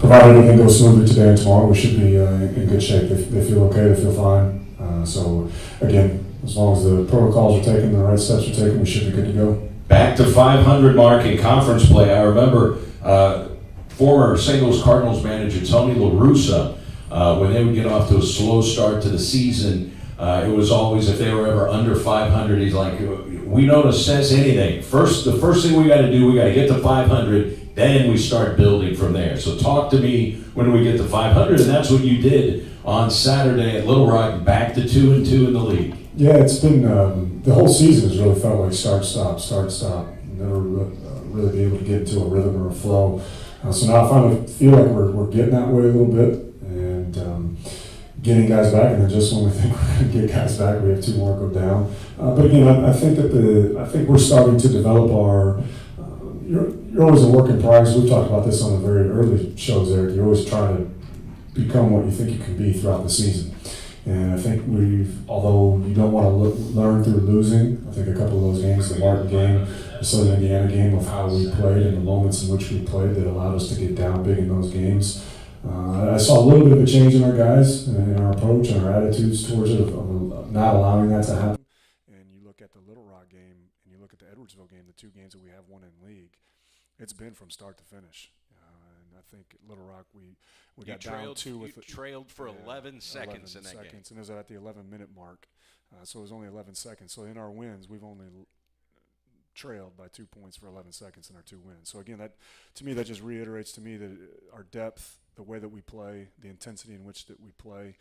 provided everything goes smoothly today and tomorrow, we should be in good shape. They feel okay, they feel fine. So again, as long as the protocols are taken, the right steps are taken, we should be good to go. Back to 500 mark in conference play. I remember former St. Louis Cardinals manager Tony La Russa, when they would get off to a slow start to the season, it was always, if they were ever under 500, he's like, we don't assess anything. The first thing we got to do, we got to get to 500, then we start building from there. So talk to me when we get to 500, and that's what you did on Saturday at Little Rock, back to 2-2 in the league. Yeah, it's been, the whole season has really felt like start, stop. Never really be able to get into a rhythm or a flow. So now I finally feel like we're getting that way a little bit, and getting guys back, and then just when we think we're going to get guys back, we have 2 more go down. But again, I think that we're starting to develop our. You're always a work in progress. We've talked about this on the very early shows, Eric. You're always trying to become what you think you can be throughout the season. And I think although you don't want to learn through losing, I think a couple of those games, the Martin game, the Southern Indiana game, of how we played and the moments in which we played that allowed us to get down big in those games. I saw a little bit of a change in our guys, in our approach and our attitudes towards it, of not allowing that to happen. And you look at the Little Rock game, and you look at the Edwardsville game, the 2 games that we have won in league, it's been from start to finish. And I think at Little Rock we got down 2 with trailed for 11 seconds in that game. And it was at the 11-minute mark, so it was only 11 seconds. So in our wins, we've only trailed by 2 points for 11 seconds in our 2 wins. So again, that to me, that just reiterates to me that our depth, the way that we play, the intensity in which that we play,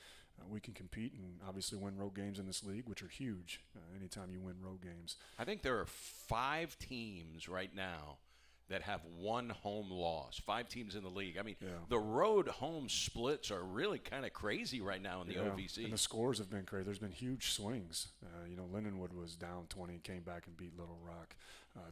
we can compete and obviously win road games in this league, which are huge. Anytime you win road games, I think there are 5 teams right now that have 1 home loss. 5 teams in the league. I mean, the road-home splits are really kind of crazy right now in the OVC. And the scores have been crazy. There's been huge swings. Lindenwood was down 20, came back and beat Little Rock.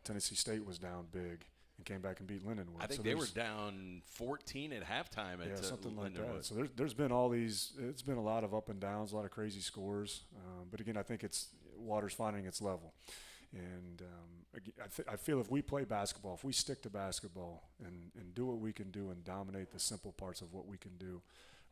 Tennessee State was down big and came back and beat Lindenwood. I think they were down 14 at halftime at something Lindenwood. like that. So there's been all these. It's been a lot of up and downs, a lot of crazy scores. But again, I think water's finding its level. And I feel if we play basketball, if we stick to basketball and do what we can do and dominate the simple parts of what we can do,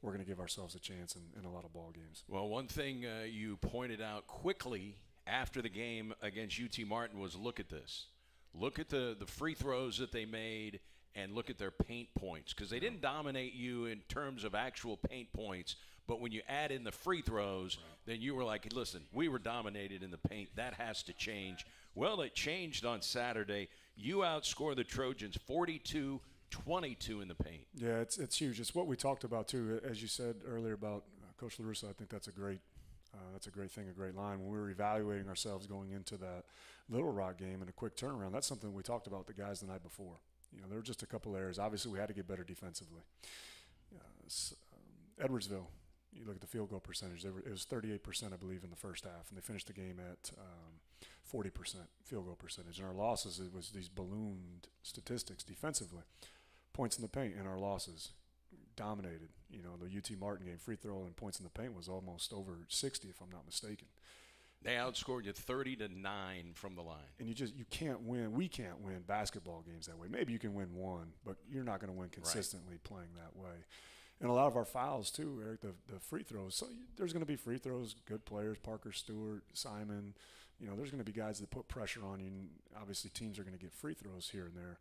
we're going to give ourselves a chance in a lot of ball games. Well, one thing you pointed out quickly after the game against UT Martin was, look at this. Look at the free throws that they made and look at their paint points, because they didn't dominate you in terms of actual paint points. But when you add in the free throws, then you were like, listen, we were dominated in the paint. That has to change. Well, it changed on Saturday. You outscored the Trojans 42-22 in the paint. Yeah, it's huge. It's what we talked about, too. As you said earlier about Coach La Russa, I think that's a great thing, a great line. When we were evaluating ourselves going into that Little Rock game and a quick turnaround, that's something we talked about with the guys the night before. There were just a couple areas. Obviously, we had to get better defensively. Edwardsville, you look at the field goal percentage, it was 38%, I believe, in the first half, and they finished the game at 40% field goal percentage. And our losses, it was these ballooned statistics defensively. Points in the paint in our losses dominated. The UT Martin game, free throw and points in the paint was almost over 60, if I'm not mistaken. They outscored you 30-9 from the line. And you can't win. We can't win basketball games that way. Maybe you can win one, but you're not going to win consistently playing that way. And a lot of our fouls too, Eric, the free throws. So there's going to be free throws, good players, Parker Stewart, Simon. There's going to be guys that put pressure on you. And obviously teams are going to get free throws here and there.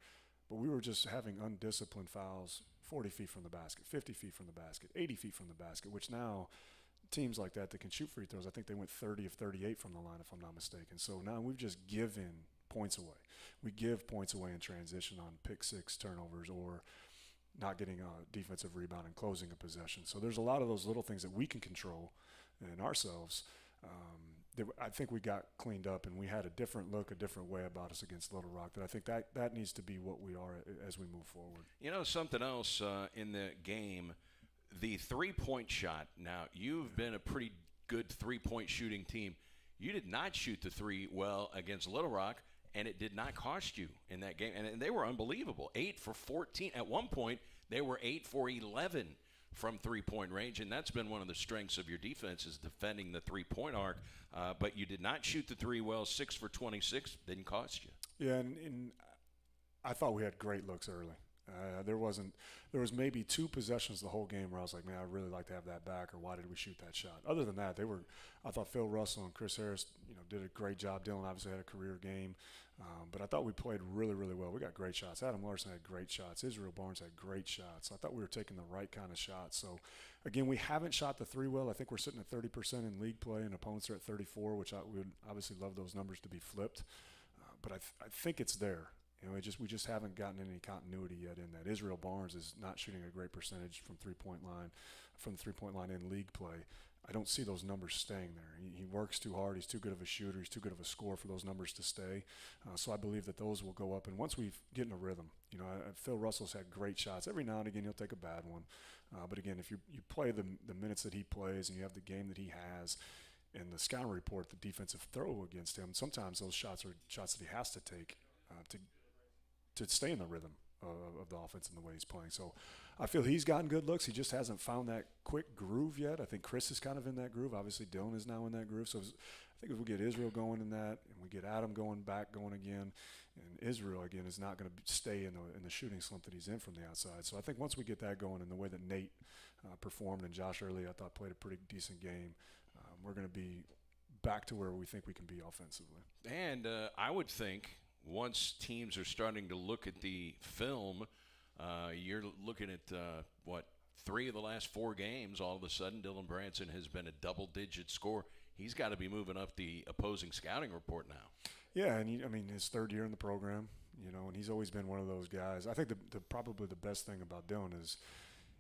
But we were just having undisciplined fouls 40 feet from the basket, 50 feet from the basket, 80 feet from the basket, which now teams like that can shoot free throws. I think they went 30 of 38 from the line, if I'm not mistaken. So now we've just given points away. We give points away in transition on pick 6 turnovers or not getting a defensive rebound and closing a possession. So there's a lot of those little things that we can control in ourselves. I think we got cleaned up, and we had a different look, a different way about us against Little Rock. That I think that needs to be what we are as we move forward. Something else in the game, the three-point shot. Now, you've been a pretty good three-point shooting team. You did not shoot the three well against Little Rock, and it did not cost you in that game. And they were unbelievable. 8 for 14. At one point, they were 8 for 11 from three-point range, and that's been one of the strengths of your defense is defending the three-point arc. But you did not shoot the three well. 6 for 26 didn't cost you. Yeah, and I thought we had great looks early. There was maybe 2 possessions the whole game where I was like, man, I'd really like to have that back, or why did we shoot that shot? Other than that, I thought Phil Russell and Chris Harris, did a great job. Dylan obviously had a career game, but I thought we played really, really well. We got great shots. Adam Larson had great shots. Israel Barnes had great shots. I thought we were taking the right kind of shots. So, again, we haven't shot the 3 well. I think we're sitting at 30% in league play, and opponents are at 34, which we would obviously love those numbers to be flipped. But I think it's there. We just haven't gotten any continuity yet in that. Israel Barnes is not shooting a great percentage from the 3-point line in league play. I don't see those numbers staying there. He works too hard. He's too good of a shooter. He's too good of a scorer for those numbers to stay. So I believe that those will go up. And once we get in a rhythm, Phil Russell's had great shots. Every now and again he'll take a bad one. But again, if you play the minutes that he plays and you have the game that he has, and the scouting report, the defensive throw against him, sometimes those shots are shots that he has to take to stay in the rhythm of the offense and the way he's playing. So I feel he's gotten good looks. He just hasn't found that quick groove yet. I think Chris is kind of in that groove. Obviously, Dylan is now in that groove. So I think if we get Israel going in that, and we get Adam going again, and Israel, again, is not going to stay in the shooting slump that he's in from the outside. So I think once we get that going, and the way that Nate performed, and Josh Early, I thought, played a pretty decent game, we're going to be back to where we think we can be offensively. And I would think once teams are starting to look at the film, you're looking at, 3 of the last 4 games, all of a sudden Dylan Branson has been a double-digit scorer. He's got to be moving up the opposing scouting report now. Yeah, and his 3rd year in the program, and he's always been one of those guys. I think probably the best thing about Dylan is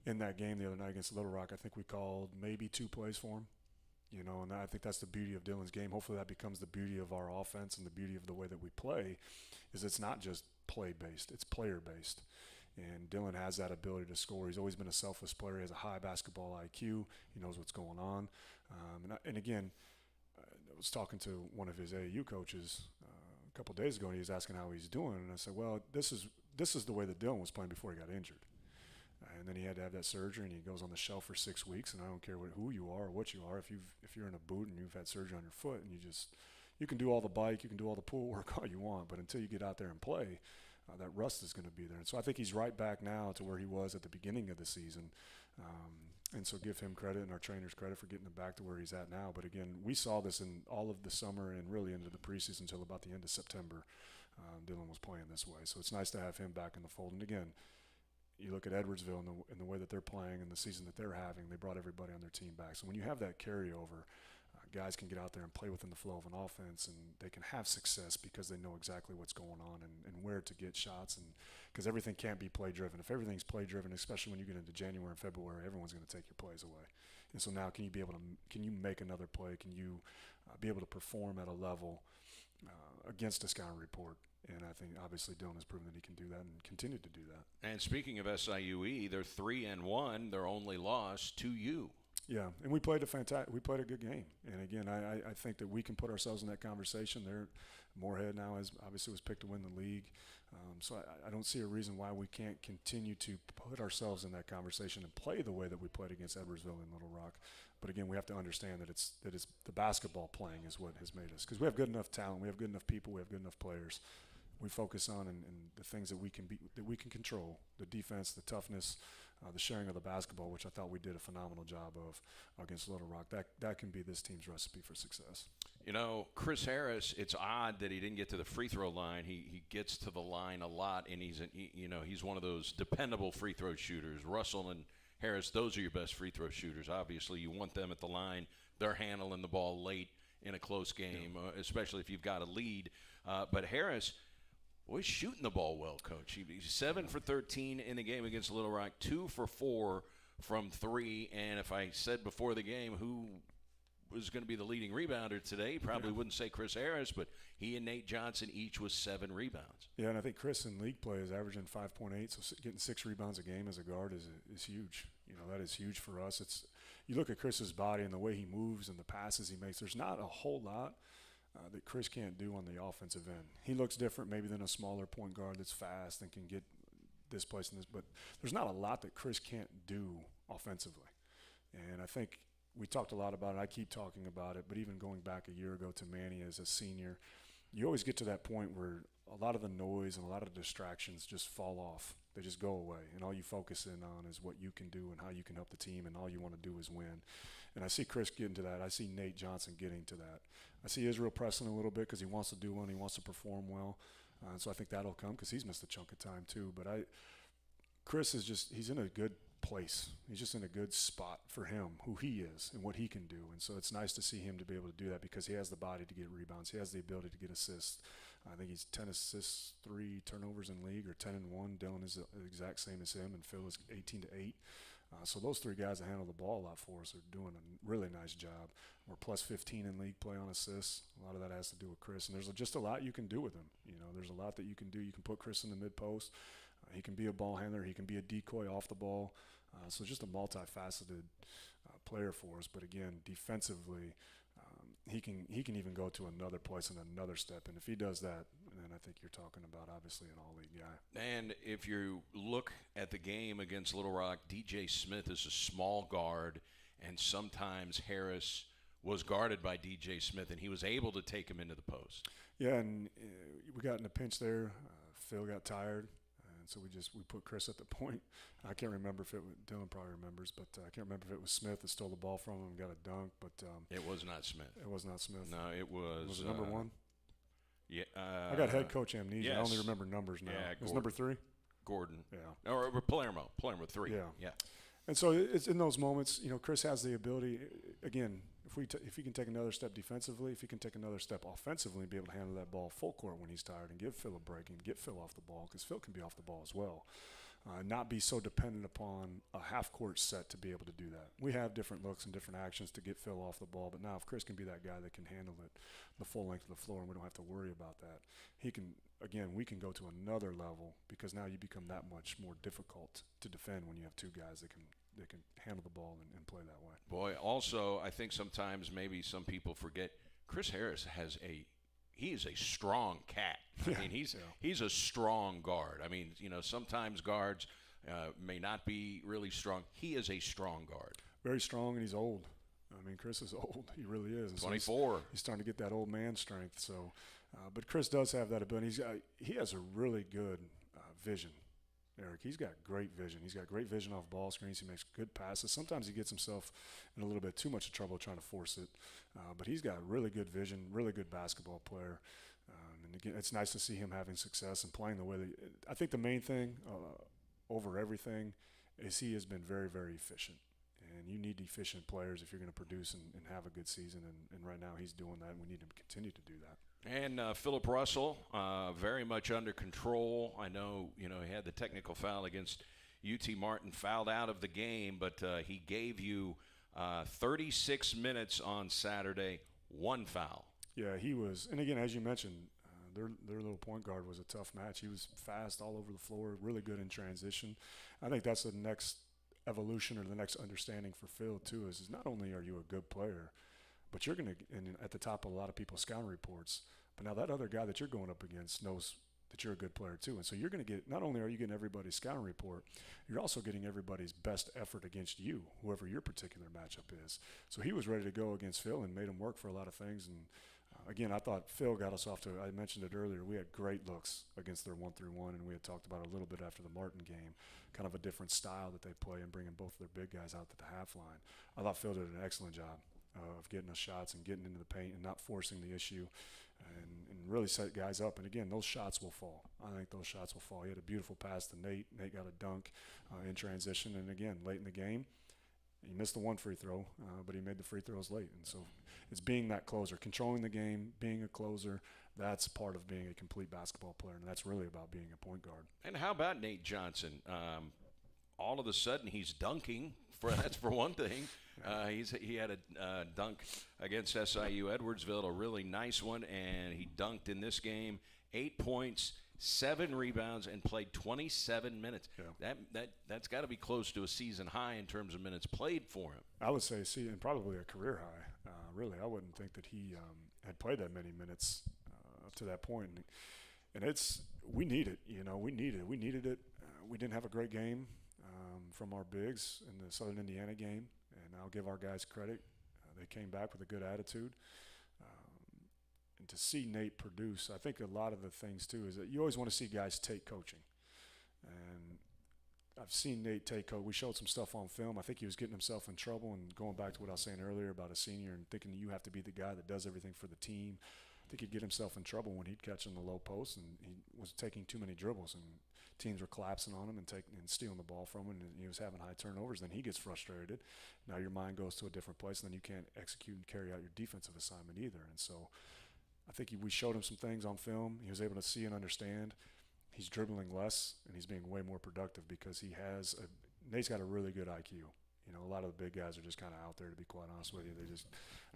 in that game the other night against Little Rock, I think we called maybe 2 plays for him. And I think that's the beauty of Dylan's game. Hopefully that becomes the beauty of our offense and the beauty of the way that we play, is it's not just play-based, it's player-based. And Dylan has that ability to score. He's always been a selfless player. He has a high basketball IQ. He knows what's going on. And again, I was talking to one of his AAU coaches a couple of days ago, and he was asking how he's doing. And I said, well, this is the way that Dylan was playing before he got injured. And then he had to have that surgery, and he goes on the shelf for 6 weeks. And I don't care who you are or what you are. If you're in a boot and you've had surgery on your foot, and you can do all the bike, you can do all the pool work all you want, but until you get out there and play, that rust is going to be there. And so I think he's right back now to where he was at the beginning of the season. And so give him credit and our trainers credit for getting him back to where he's at now. But again, we saw this in all of the summer and really into the preseason until about the end of September. Dylan was playing this way. So it's nice to have him back in the fold. And again, you look at Edwardsville and the way that they're playing and the season that they're having, they brought everybody on their team back. So when you have that carryover, guys can get out there and play within the flow of an offense, and they can have success because they know exactly what's going on and where to get shots. And because everything can't be play-driven. If everything's play-driven, especially when you get into January and February, everyone's going to take your plays away. And so now can you make another play? Can you be able to perform at a level against a scouting report? And I think obviously Dylan has proven that he can do that and continue to do that. And speaking of SIUE, they're 3-1. Their only loss to you. Yeah, and we played a good game. And again, I think that we can put ourselves in that conversation. Moorhead now was picked to win the league. So I don't see a reason why we can't continue to put ourselves in that conversation and play the way that we played against Edwardsville and Little Rock. But again, we have to understand that it's the basketball playing is what has made us, because we have good enough talent, we have good enough people, we have good enough players. We focus on and the things that we can control: the defense, the toughness, the sharing of the basketball, which I thought we did a phenomenal job of against Little Rock. That can be this team's recipe for success. Chris Harris, it's odd that he didn't get to the free throw line. He gets to the line a lot, and he's one of those dependable free throw shooters. Russell and Harris, those are your best free throw shooters. Obviously, you want them at the line. They're handling the ball late in a close game, especially if you've got a lead. But Harris, he's shooting the ball well, Coach. He's 7 for 13 in the game against Little Rock, 2 for 4 from 3. And if I said before the game who was going to be the leading rebounder today, probably wouldn't say Chris Harris, but he and Nate Johnson each with 7 rebounds. Yeah, and I think Chris in league play is averaging 5.8, so getting 6 rebounds a game as a guard is huge. That is huge for us. You look at Chris's body and the way he moves and the passes he makes, there's not a whole lot that Chris can't do on the offensive end. He looks different maybe than a smaller point guard that's fast and can get this place and this, but there's not a lot that Chris can't do offensively. And I think we talked a lot about it. I keep talking about it, but even going back a year ago to Manny as a senior, you always get to that point where a lot of the noise and a lot of the distractions just fall off. They just go away, and all you focus in on is what you can do and how you can help the team, and all you want to do is win. And I see Chris getting to that. I see Nate Johnson getting to that. I see Israel pressing a little bit because he wants to do one. He wants to perform well. So I think that'll come because he's missed a chunk of time too. But Chris is he's in a good place. He's just in a good spot for him, who he is and what he can do. And so it's nice to see him to be able to do that because he has the body to get rebounds. He has the ability to get assists. I think he's 10 assists, 3 turnovers in league, or 10 and 1. Dylan is the exact same as him, and Phil is 18 to 8. So those three guys that handle the ball a lot for us are doing a really nice job. We're plus 15 in league play on assists. A lot of that has to do with Chris, and there's just a lot you can do with him. You know, there's a lot that you can do. You can put Chris in the mid post. He can be a ball handler. He can be a decoy off the ball. So just a multifaceted player for us. But again, defensively, he can even go to another place and another step. And if he does that, then I think you're talking about obviously an all-league guy. And if you look at the game against Little Rock, DJ Smith is a small guard, and sometimes Harris was guarded by DJ Smith, and he was able to take him into the post. Yeah, and we got in a pinch there. Phil got tired. And so we put Chris at the point. I can't remember if it was, Dylan probably remembers, but I can't remember if it was Smith that stole the ball from him and got a dunk. But it was not Smith. It was not Smith. No, it was. Was it number 1? Yeah. I got head coach amnesia. Yes. I only remember numbers now. Yeah, It was number 3? Gordon. Yeah. Or Palermo 3. Yeah. And so it's in those moments, Chris has the ability, again, if he can take another step defensively, if he can take another step offensively and be able to handle that ball full court when he's tired and give Phil a break and get Phil off the ball, because Phil can be off the ball as well. Not be so dependent upon a half-court set to be able to do that. We have different looks and different actions to get Phil off the ball, but now if Chris can be that guy that can handle it the full length of the floor and we don't have to worry about that, we can go to another level because now you become that much more difficult to defend when you have two guys that can handle the ball and play that way. Boy, also, I think sometimes maybe some people forget Chris Harris he is a strong cat. I mean, he's a strong guard. I mean, sometimes guards may not be really strong. He is a strong guard. Very strong, and he's old. I mean, Chris is old. He really is. And 24. So he's starting to get that old man strength. So, but Chris does have that ability. He has a really good vision. Eric, he's got great vision. He's got great vision off ball screens. He makes good passes. Sometimes he gets himself in a little bit too much trouble trying to force it. But he's got really good vision, really good basketball player. And again, it's nice to see him having success and playing the way that – I think the main thing over everything is he has been very, very efficient. And you need efficient players if you're going to produce and have a good season. And right now he's doing that, and we need him to continue to do that. And Philip Russell, very much under control. I know, he had the technical foul against UT Martin, fouled out of the game, but he gave you 36 minutes on Saturday, 1 foul. Yeah, he was. And again, as you mentioned, their little point guard was a tough match. He was fast all over the floor, really good in transition. I think that's the next evolution or the next understanding for Phil, too, is not only are you a good player, but you're going to, and at the top of a lot of people's scouting reports, but now that other guy that you're going up against knows that you're a good player too. And so you're going to get, not only are you getting everybody's scouting report, you're also getting everybody's best effort against you, whoever your particular matchup is. So he was ready to go against Phil and made him work for a lot of things. And again, I thought Phil got us off to, I mentioned it earlier, we had great looks against their 1-3-1, and we had talked about it a little bit after the Martin game, kind of a different style that they play and bringing both of their big guys out to the half line. I thought Phil did an excellent job of getting us shots and getting into the paint and not forcing the issue and really set guys up. And again, those shots will fall. I think those shots will fall. He had a beautiful pass to Nate. Nate got a dunk in transition. And again, late in the game, he missed the one free throw, but he made the free throws late. And so it's being that closer, controlling the game, being a closer. That's part of being a complete basketball player, and that's really about being a point guard. And how about Nate Johnson? All of a sudden, he's dunking. That's for one thing. He had a dunk against SIU Edwardsville, a really nice one, and he dunked in this game. 8 points, 7 rebounds, and played 27 minutes. Yeah. That's got to be close to a season high in terms of minutes played for him. I would say, and probably a career high. Really, I wouldn't think that he had played that many minutes up to that point. And we need it. We needed it. We didn't have a great game from our bigs in the Southern Indiana game, and I'll give our guys credit. They came back with a good attitude. And to see Nate produce, I think a lot of the things too is that you always want to see guys take coaching. And I've seen Nate take coach. We showed some stuff on film. I think he was getting himself in trouble, and going back to what I was saying earlier about a senior and thinking you have to be the guy that does everything for the team. I think he'd get himself in trouble when he'd catch in the low post and he was taking too many dribbles and teams were collapsing on him and stealing the ball from him, and he was having high turnovers. Then he gets frustrated. Now your mind goes to a different place, and then you can't execute and carry out your defensive assignment either. And so I think we showed him some things on film. He was able to see and understand. He's dribbling less, and he's being way more productive because Nate's got a really good IQ. You know, a lot of the big guys are just kind of out there, to be quite honest with you.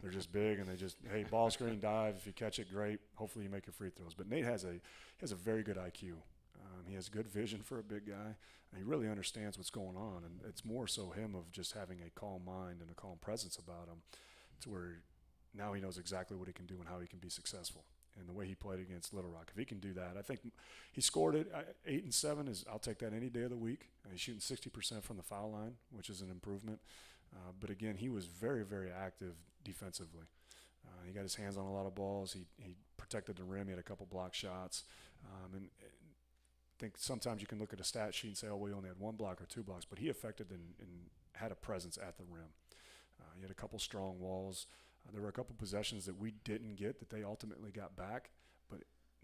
They're just big, and hey, ball screen, dive. If you catch it, great. Hopefully you make your free throws. But Nate has a very good IQ. He has good vision for a big guy, and he really understands what's going on. And it's more so him of just having a calm mind and a calm presence about him, to where now he knows exactly what he can do and how he can be successful. And the way he played against Little Rock, if he can do that, I think he scored it 8 and 7. I'll take that any day of the week. He's shooting 60% from the foul line, which is an improvement. But again, he was very, very active defensively. He got his hands on a lot of balls. He protected the rim. He had a couple block shots. And I think sometimes you can look at a stat sheet and say, oh, we only had 1 block or 2 blocks, but he affected and had a presence at the rim. He had a couple strong walls. There were a couple possessions that we didn't get that they ultimately got back, but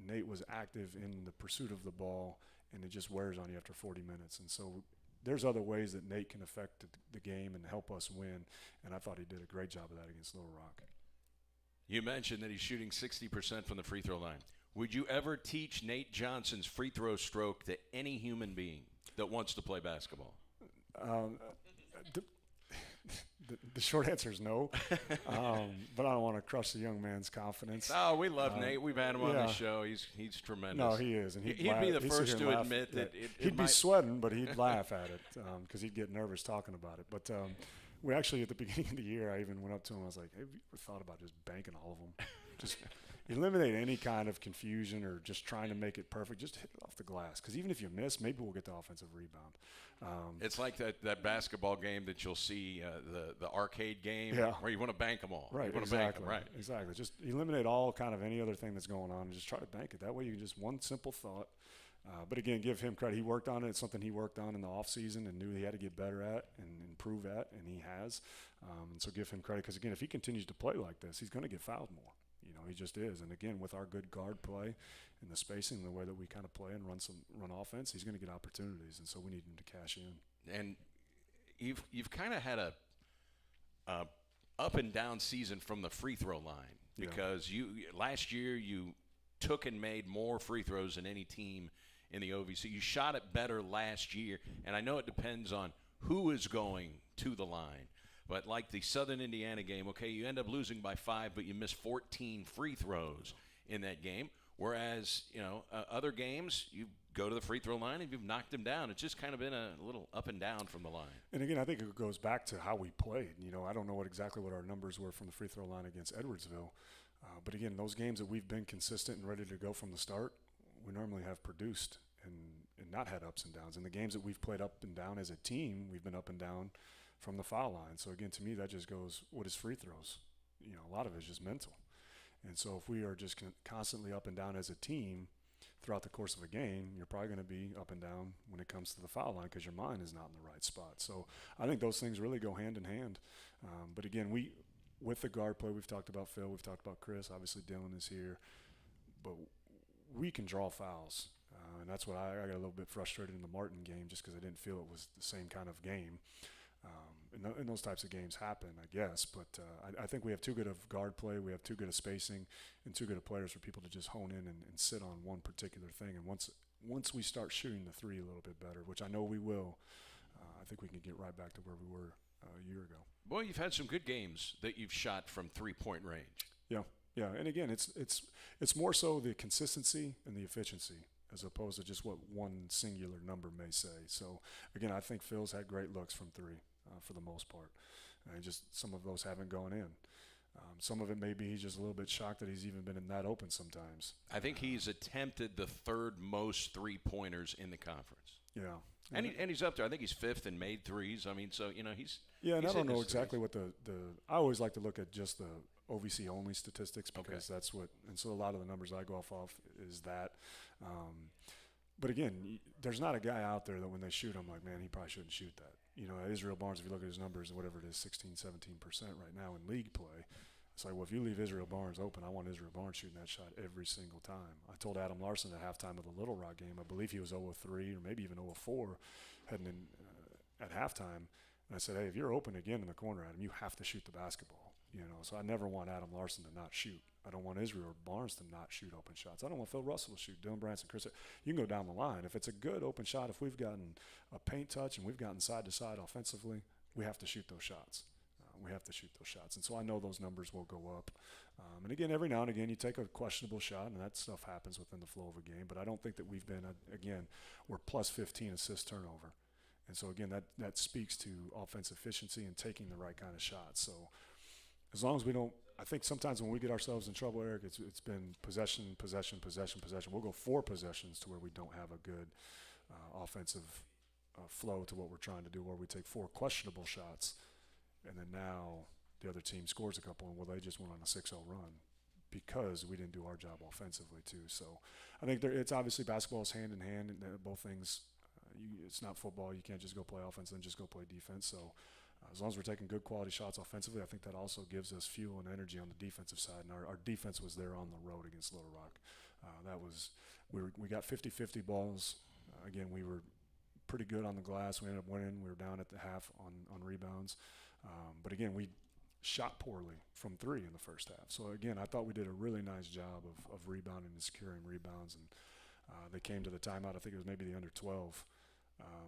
Nate was active in the pursuit of the ball, and it just wears on you after 40 minutes. And so there's other ways that Nate can affect the game and help us win, and I thought he did a great job of that against Little Rock. You mentioned that he's shooting 60% from the free throw line. Would you ever teach Nate Johnson's free throw stroke to any human being that wants to play basketball? The short answer is no, but I don't want to crush the young man's confidence. Oh, we love Nate. We've had him on the show. He's tremendous. No, he is, and he'd be the first to admit that he'd be sweating, but he'd laugh at it because he'd get nervous talking about it. But we actually, at the beginning of the year, I even went up to him. I was like, "Hey, have you ever thought about just banking all of them? Just eliminate any kind of confusion or just trying to make it perfect. Just hit it off the glass. Because even if you miss, maybe we'll get the offensive rebound." It's like that basketball game that you'll see, the arcade game, where you want to bank them all. Right, you want exactly. to bank them, right. Exactly. Just eliminate all kind of any other thing that's going on and just try to bank it. That way you can just one simple thought. But again, give him credit. He worked on it. It's something he worked on in the offseason and knew he had to get better at and improve at, and he has. And so give him credit because, again, if he continues to play like this, he's going to get fouled more. You know, he just is. And again, with our good guard play and the spacing, the way that we kind of play and run offense, he's going to get opportunities. And so we need him to cash in. And you've kind of had a up and down season from the free throw line because last year you took and made more free throws than any team in the OVC. You shot it better last year, and I know it depends on who is going to the line. But like the Southern Indiana game, okay, you end up losing by 5, but you miss 14 free throws in that game. Whereas, other games, you go to the free throw line and you've knocked them down. It's just kind of been a little up and down from the line. And again, I think it goes back to how we played. I don't know exactly what our numbers were from the free throw line against Edwardsville. But again, those games that we've been consistent and ready to go from the start, we normally have produced and not had ups and downs. And the games that we've played up and down as a team, we've been up and down from the foul line. So again, to me, that just goes, what is free throws? A lot of it is just mental. And so if we are just constantly up and down as a team throughout the course of a game, you're probably going to be up and down when it comes to the foul line because your mind is not in the right spot. So I think those things really go hand in hand. But again, with the guard play, we've talked about Phil, we've talked about Chris, obviously Dylan is here, but we can draw fouls. And that's what I got a little bit frustrated in the Martin game just because I didn't feel it was the same kind of game. And those types of games happen, I guess. But I think we have too good of guard play, we have too good of spacing, and too good of players for people to just hone in and sit on one particular thing. And once we start shooting the three a little bit better, which I know we will, I think we can get right back to where we were a year ago. Boy, you've had some good games that you've shot from three-point range. Yeah. And again, it's more so the consistency and the efficiency as opposed to just what one singular number may say. So again, I think Phil's had great looks from three for the most part. And just some of those haven't gone in. Some of it may be he's just a little bit shocked that he's even been in that open sometimes. I think he's attempted the third most three-pointers in the conference. Yeah. And he's up there. I think he's fifth in made threes. I mean, so, he's – Yeah, and he's I don't know his exactly threes. what I always like to look at just the OVC only statistics because that's what, and so a lot of the numbers I go off is that. But again, there's not a guy out there that when they shoot, I'm like, man, he probably shouldn't shoot that. You know, Israel Barnes, if you look at his numbers, whatever it is, 16, 17% right now in league play. It's like, well, if you leave Israel Barnes open, I want Israel Barnes shooting that shot every single time. I told Adam Larson at halftime of the Little Rock game, I believe he was 0-3 or maybe even 0-4 heading in at halftime. And I said, hey, if you're open again in the corner, Adam, you have to shoot the basketball. You know, so I never want Adam Larson to not shoot. I don't want Israel Barnes to not shoot open shots. I don't want Phil Russell to shoot, Dylan Branson, Chris. You can go down the line. If it's a good open shot, if we've gotten a paint touch and we've gotten side to side offensively, we have to shoot those shots. We have to shoot those shots. And so I know those numbers will go up. And again, every now and again, you take a questionable shot, and that stuff happens within the flow of a game. But I don't think that we've been, again, we're plus 15 assist turnover. And so, again, that speaks to offensive efficiency and taking the right kind of shots. So as long as we don't, I think sometimes when we get ourselves in trouble, Eric, it's been possession. We'll go 4 possessions to where we don't have a good offensive flow to what we're trying to do, where we take 4 questionable shots. And then now the other team scores a couple, and they just went on a 6-0 run because we didn't do our job offensively too. So I think it's obviously basketball is hand in hand, and both things. It's not football. You can't just go play offense and just go play defense. So as long as we're taking good quality shots offensively, I think that also gives us fuel and energy on the defensive side. And our defense was there on the road against Little Rock. We got 50-50 balls. Again, we were pretty good on the glass. We ended up winning. We were down at the half on rebounds. But again, we shot poorly from 3 in the first half. So again, I thought we did a really nice job of rebounding and securing rebounds. And they came to the timeout. I think it was maybe the under 12.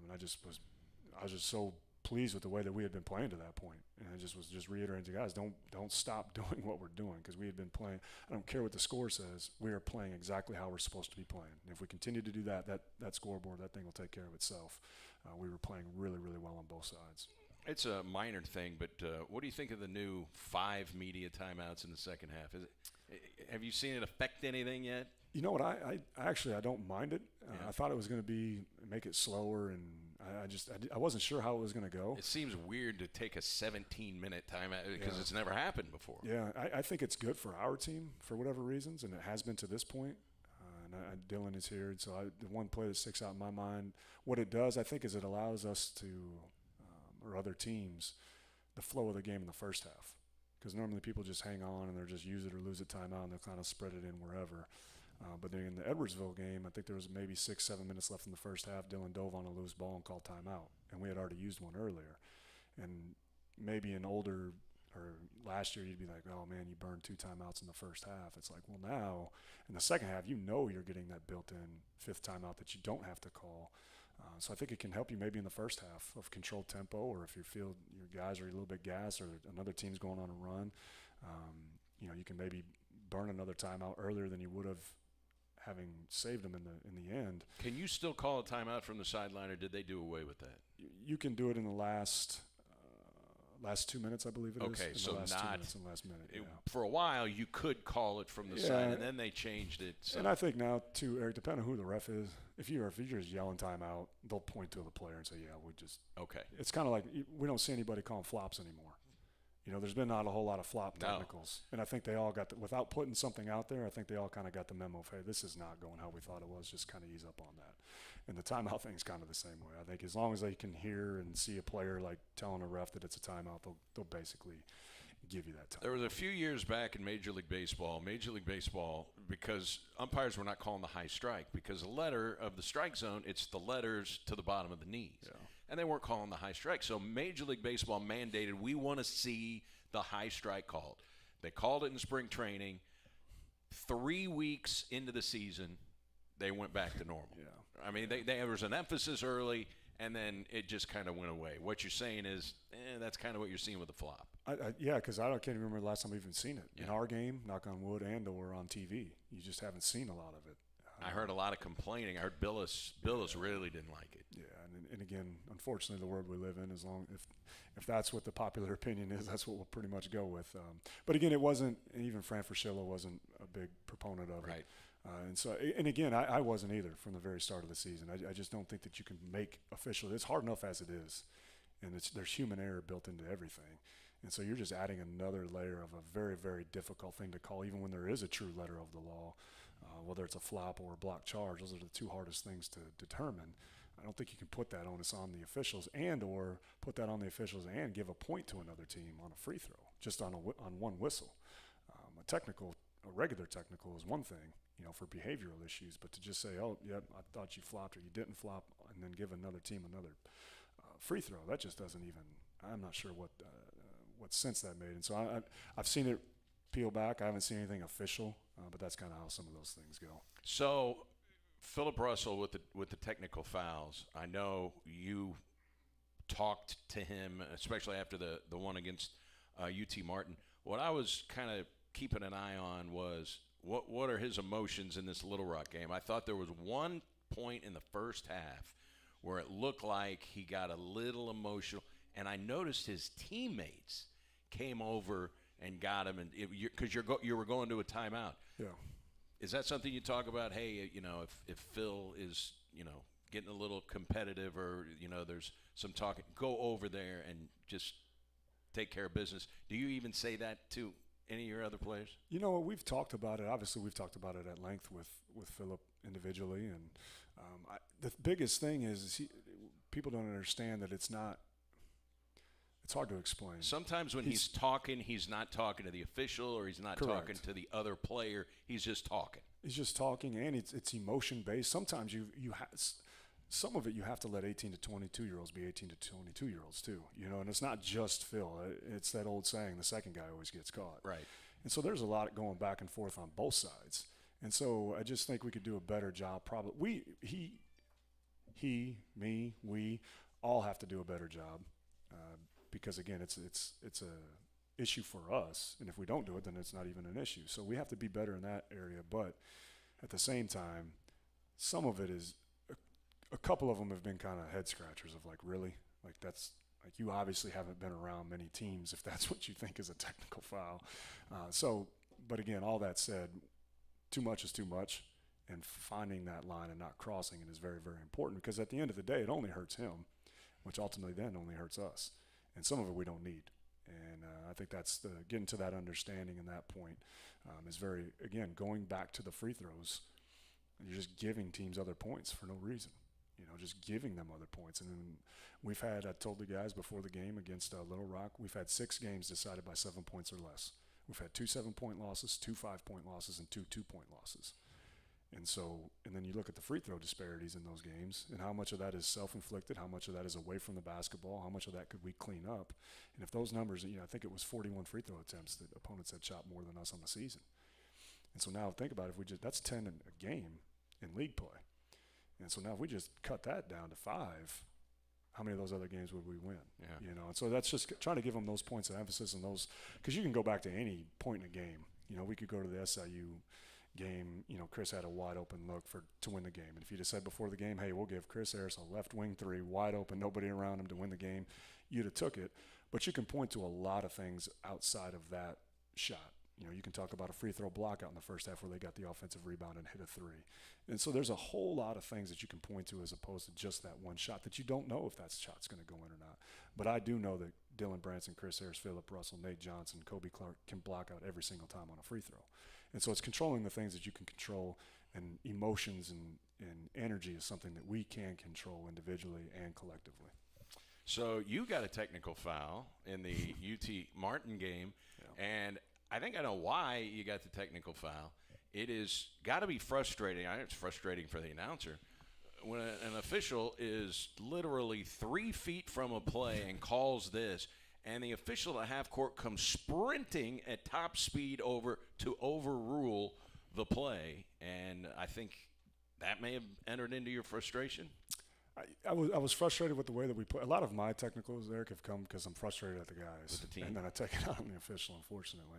And I was just so pleased with the way that we had been playing to that point. And I was just reiterating to guys, don't stop doing what we're doing, because we had been playing. I don't care what the score says. We are playing exactly how we're supposed to be playing. And if we continue to do that scoreboard, that thing will take care of itself. We were playing really, really well on both sides. It's a minor thing, but what do you think of the new 5 media timeouts in the second half? Have you seen it affect anything yet? You know what? I actually don't mind it. I thought it was going to make it slower, and I wasn't sure how it was going to go. It seems weird to take a 17-minute timeout because it's never happened before. Yeah, I think it's good for our team for whatever reasons, and it has been to this point. Dylan is here, and so the one play that sticks out in my mind, what it does, I think, is it allows us to or other teams, the flow of the game in the first half. Because normally people just hang on and they're just use it or lose it timeout, and they'll kind of spread it in wherever. But then in the Edwardsville game, I think there was maybe 6-7 minutes left in the first half. Dylan dove on a loose ball and called timeout, and we had already used one earlier. And maybe in older or last year, you'd be like, oh, man, you burned 2 timeouts in the first half. It's like, well, now in the second half, you're getting that built-in 5th timeout that you don't have to call. So I think it can help you maybe in the first half of controlled tempo, or if you feel your guys are a little bit gassed or another team's going on a run, you can maybe burn another timeout earlier than you would have having saved them in the end. Can you still call a timeout from the sideline, or did they do away with that? You can do it in the last 2 minutes, I believe it is. Okay, so last not 2 minutes and last minute. For a while, you could call it from the side, and then they changed it. So. And I think now too, Eric, depending on who the ref is, if you're just yelling timeout, they'll point to the player and say, "Yeah, we just." Okay. It's kind of like we don't see anybody calling flops anymore. There's been not a whole lot of flop technicals, and I think they all got without putting something out there. I think they all kind of got the memo of, hey, this is not going how we thought it was. Just kind of ease up on that. And the timeout thing is kind of the same way. I think as long as they can hear and see a player like telling a ref that it's a timeout, they'll basically give you that time. There was a few years back in Major League Baseball, because umpires were not calling the high strike, because the letter of the strike zone, it's the letters to the bottom of the knees. Yeah. And they weren't calling the high strike. So Major League Baseball mandated, we want to see the high strike called. They called it in spring training. 3 weeks into the season, they went back to normal. Yeah. I mean, there was an emphasis early, and then it just kind of went away. What you're saying is, that's kind of what you're seeing with the flop. Yeah, because I can't remember the last time we've even seen it. In our game, knock on wood, and/or on TV. You just haven't seen a lot of it. I heard a lot of complaining. I heard Billis really didn't like it. Yeah, and again, unfortunately, the world we live in, if that's what the popular opinion is, that's what we'll pretty much go with. But again, it wasn't, and even Fran Fraschilla wasn't a big proponent of it. Right. And again, I wasn't either from the very start of the season. I just don't think that you can make official. It's hard enough as it is, and there's human error built into everything. And so you're just adding another layer of a very, very difficult thing to call, even when there is a true letter of the law, whether it's a flop or a block charge. Those are the two hardest things to determine. I don't think you can put that onus on the officials or put that on the officials and give a point to another team on a free throw, just on one whistle. A regular technical is one thing, for behavioral issues, but to just say, oh, yep, I thought you flopped or you didn't flop, and then give another team another free throw, that just doesn't even, I'm not sure what sense that made. And so I've seen it peel back. I haven't seen anything official, but that's kind of how some of those things go. So Philip Russell with the technical fouls, I know you talked to him, especially after the one against UT Martin. What I was kind of keeping an eye on was what are his emotions in this Little Rock game. I thought there was one point in the first half where it looked like he got a little emotional, and I noticed his teammates came over and got him, and because you were going to a timeout. Yeah. Is that something you talk about? Hey, if Phil is, getting a little competitive, or there's some talking, go over there and just take care of business. Do you even say that to any of your other players? We've talked about it. Obviously, we've talked about it at length with Philip individually, and the biggest thing is people don't understand that it's hard to explain. Sometimes when he's talking, he's not talking to the official, or he's not Correct. talking to the other player. He's just talking. He's just talking, and it's emotion based. Sometimes some of it you have to let 18 to 22-year-olds be 18 to 22-year-olds too. And it's not just Phil. It's that old saying, the second guy always gets caught. Right. And so there's a lot going back and forth on both sides. And so I just think we could do a better job. Probably we all have to do a better job. Because again, it's a issue for us, and if we don't do it, then it's not even an issue. So we have to be better in that area. But at the same time, some of it is a couple of them have been kind of head scratchers of like, really, like that's like you obviously haven't been around many teams if that's what you think is a technical foul. But again, all that said, too much is too much, and finding that line and not crossing it is very, very important, because at the end of the day, it only hurts him, which ultimately then only hurts us. And some of it we don't need. And I think that's getting to that understanding and that point is very, again, going back to the free throws, you're just giving teams other points for no reason. Just giving them other points. And then I told the guys before the game against Little Rock, we've had 6 games decided by 7 points or less. We've had 2 7-point losses, 2 5-point losses, and 2 2-point losses. And then you look at the free throw disparities in those games, and how much of that is self-inflicted, how much of that is away from the basketball, how much of that could we clean up. And if those numbers, I think it was 41 free throw attempts that opponents had shot more than us on the season. And so now think about it, that's 10 in a game in league play. And so now if we just cut that down to 5, how many of those other games would we win? Yeah. And so that's just trying to give them those points of emphasis, and those, because you can go back to any point in a game. We could go to the SIU game, Chris had a wide open look to win the game. And if you'd have said before the game, hey, we'll give Chris Harris a left wing 3, wide open, nobody around him to win the game, you'd have took it. But you can point to a lot of things outside of that shot. You can talk about a free throw block out in the first half where they got the offensive rebound and hit a 3. And so there's a whole lot of things that you can point to as opposed to just that one shot that you don't know if that shot's going to go in or not. But I do know that Dylan Branson, Chris Harris, Philip Russell, Nate Johnson, Kobe Clark can block out every single time on a free throw. And so it's controlling the things that you can control, and emotions and energy is something that we can control individually and collectively. So you got a technical foul in the UT Martin game, and I think I know why you got the technical foul. It is got to be frustrating. I know it's frustrating for the announcer when an official is literally 3 feet from a play and calls this, and the official at half court comes sprinting at top speed over to overrule the play. And I think that may have entered into your frustration. I was frustrated with the way that we play. A lot of my technicals, Eric, have come because I'm frustrated at the guys. With the team. And then I take it out on the official, unfortunately.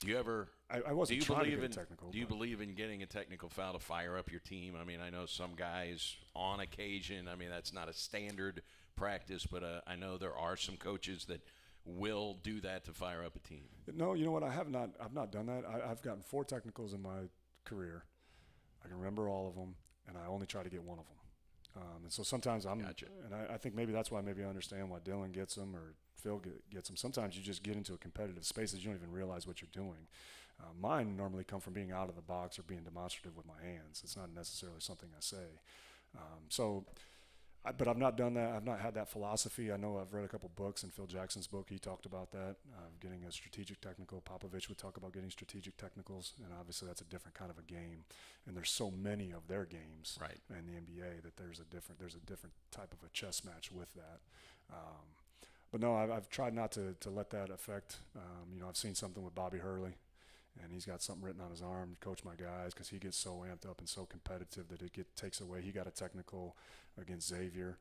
Do you ever I wasn't trying to get a technical. Do you believe in getting a technical foul to fire up your team? I mean, I know some guys on occasion, that's not a standard practice, but I know there are some coaches that will do that to fire up a team. No, you know what? I've not done that. I've gotten 4 technicals in my career. I can remember all of them, and I only try to get one of them. And so sometimes Gotcha. and I think maybe that's why maybe I understand why Dylan gets them or Phil gets them. Sometimes you just get into a competitive space that you don't even realize what you're doing. Mine normally come from being out of the box or being demonstrative with my hands. It's not necessarily something I say. But I've not done that. I've not had that philosophy. I know I've read a couple books, and Phil Jackson's book, he talked about that, getting a strategic technical. Popovich would talk about getting strategic technicals, and obviously that's a different kind of a game. And there's so many of their games in the NBA that there's a different type of a chess match with that. But no, I've tried not to let that affect. I've seen something with Bobby Hurley, and he's got something written on his arm, coach my guys, because he gets so amped up and so competitive that it takes away. He got a technical against Xavier,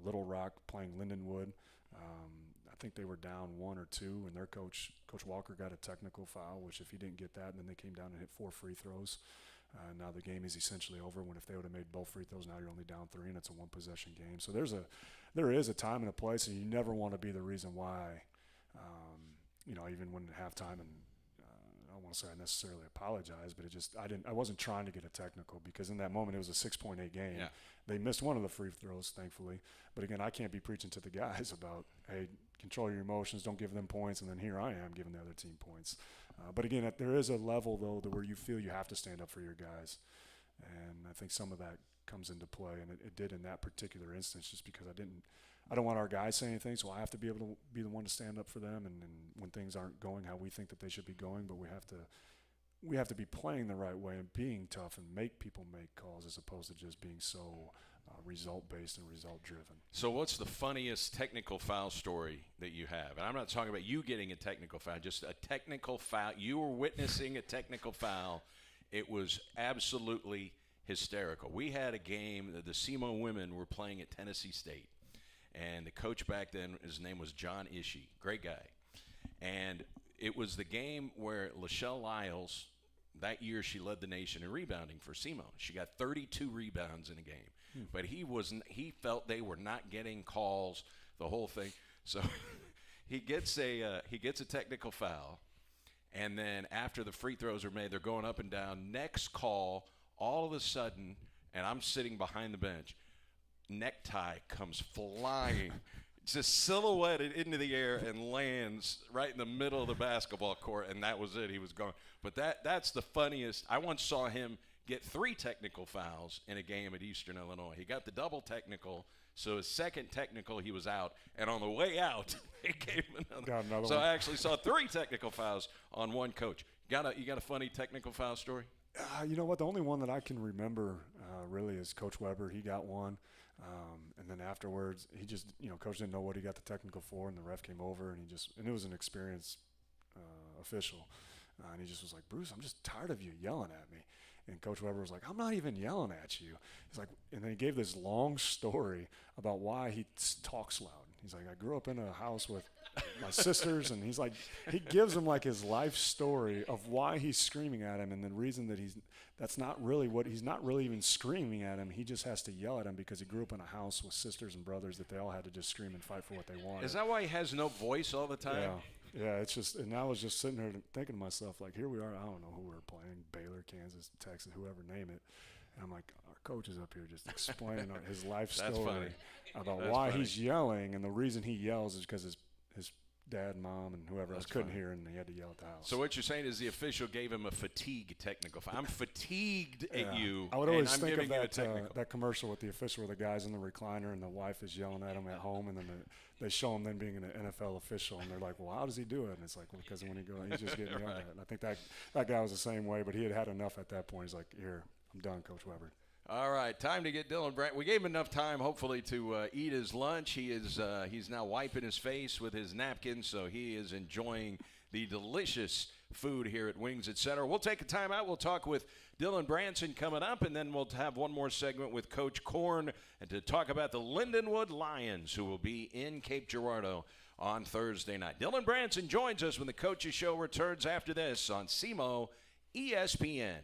Little Rock playing Lindenwood. I think they were down 1 or 2, and their coach Walker, got a technical foul, which if he didn't get that, and then they came down and hit 4 free throws. Now the game is essentially over. When if they would have made both free throws, now you're only down 3, and it's a 1-possession game. So there is a time and a place, and you never want to be the reason why. Even when at halftime, and I don't want to say I necessarily apologize, but I wasn't trying to get a technical, because in that moment it was a 6-point game. Yeah. They missed one of the free throws, thankfully. But again, I can't be preaching to the guys about, hey, control your emotions, don't give them points, and then here I am giving the other team points. But again, there is a level, though, where you feel you have to stand up for your guys. And I think some of that comes into play, and it did in that particular instance, just because I don't want our guys saying anything, so I have to be able to be the one to stand up for them, and when things aren't going how we think that they should be going, but we have to be playing the right way and being tough and make people make calls, as opposed to just being so result-based and result-driven. So what's the funniest technical foul story that you have? And I'm not talking about you getting a technical foul, just a technical foul. You were witnessing a technical foul. It was absolutely hysterical. We had a game that the SEMO women were playing at Tennessee State, and the coach back then, his name was John Ishii, great guy. And it was the game where Lachelle Lyles, that year she led the nation in rebounding for SEMO. She got 32 rebounds in a game. But he felt they were not getting calls, the whole thing. So he gets a technical foul, and then after the free throws are made, they're going up and down. Next call, all of a sudden, and I'm sitting behind the bench, necktie comes flying, just silhouetted into the air and lands right in the middle of the basketball court, and that was it. He was gone. But that's the funniest. I once saw him get 3 technical fouls in a game at Eastern Illinois. He got the double technical, so his second technical he was out, and on the way out, they gave him another. So one. I actually saw 3 technical fouls on one coach. You got a funny technical foul story? You know what? The only one that I can remember really is Coach Weber. He got one, and then afterwards, he just, Coach didn't know what he got the technical for, and the ref came over, and it was an experienced official, and he just was like, Bruce, I'm just tired of you yelling at me. And Coach Weber was like, I'm not even yelling at you. He's like, and then he gave this long story about why he talks loud. He's like, I grew up in a house with my sisters, and he's like, he gives him like his life story of why he's screaming at him, and the reason that he's not really even screaming at him. He just has to yell at him because he grew up in a house with sisters and brothers that they all had to just scream and fight for what they wanted. Is that why he has no voice all the time? Yeah, it's just, and I was just sitting there thinking to myself, like, here we are, I don't know who we're playing, Baylor, Kansas, Texas, whoever, name it. And I'm like, our coach is up here just explaining his life story about why he's yelling, and the reason he yells is because his dad, mom, and whoever else couldn't hear, and he had to yell at the house. So what you're saying is the official gave him a fatigue technical foul. I'm fatigued at you. I would always and I'm think giving of you a technical. that commercial with the official where the guy's in the recliner and the wife is yelling at him at home, and then they show him then being an NFL official, and they're like, well, how does he do it? And it's like, well, because when he goes, he's just getting yelled at. And I think that guy was the same way, but he had enough at that point. He's like, here, I'm done, Coach Weber. All right, time to get Dylan Brandt. We gave him enough time, hopefully, to eat his lunch. He's now wiping his face with his napkin, so he is enjoying the delicious food here at Wings Etc. We'll take a time out. We'll talk with Dylan Branson coming up, and then we'll have one more segment with Coach Korn and to talk about the Lindenwood Lions, who will be in Cape Girardeau on Thursday night. Dylan Branson joins us when the Coaches Show returns after this on SEMO ESPN.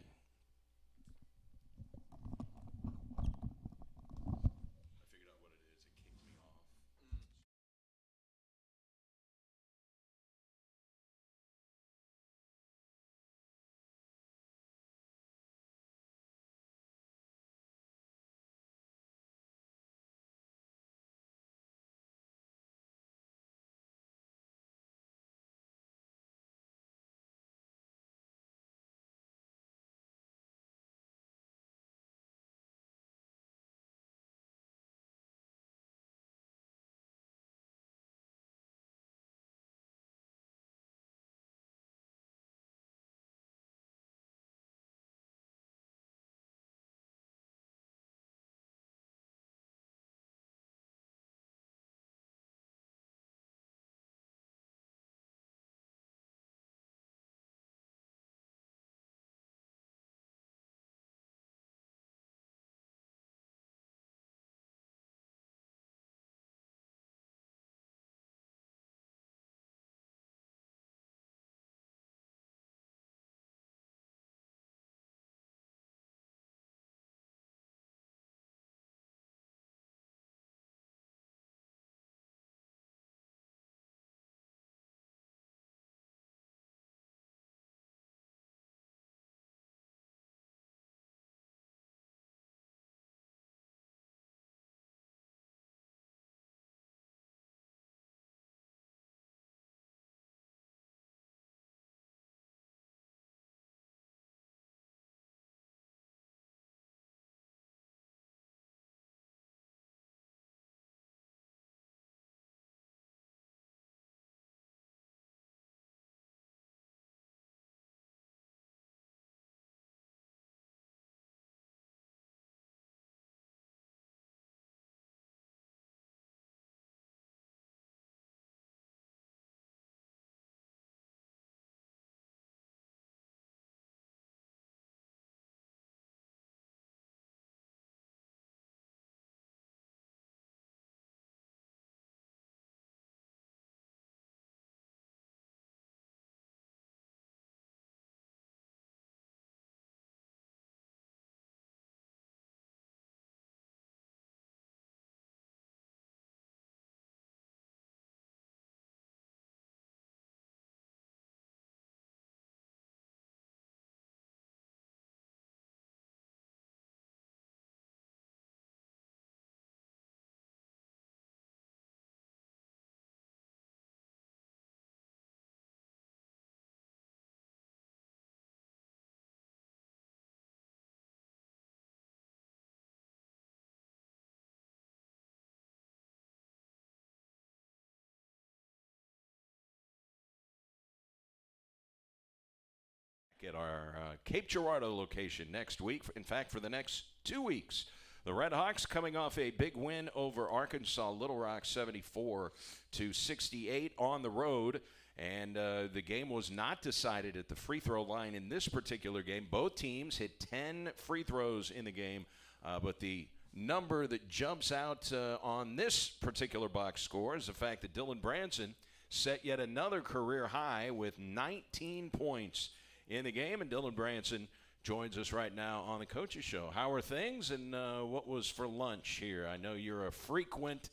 at our Cape Girardeau location next week. In fact, for the next 2 weeks. The Red Hawks coming off a big win over Arkansas Little Rock 74-68 on the road. And the game was not decided at the free throw line in this particular game. Both teams hit 10 free throws in the game. But the number that jumps out on this particular box score is the fact that Dylan Branson set yet another career high with 19 points in the game. And Dylan Branson joins us right now on the Coaches Show. How are things, and what was for lunch here? I know you're a frequent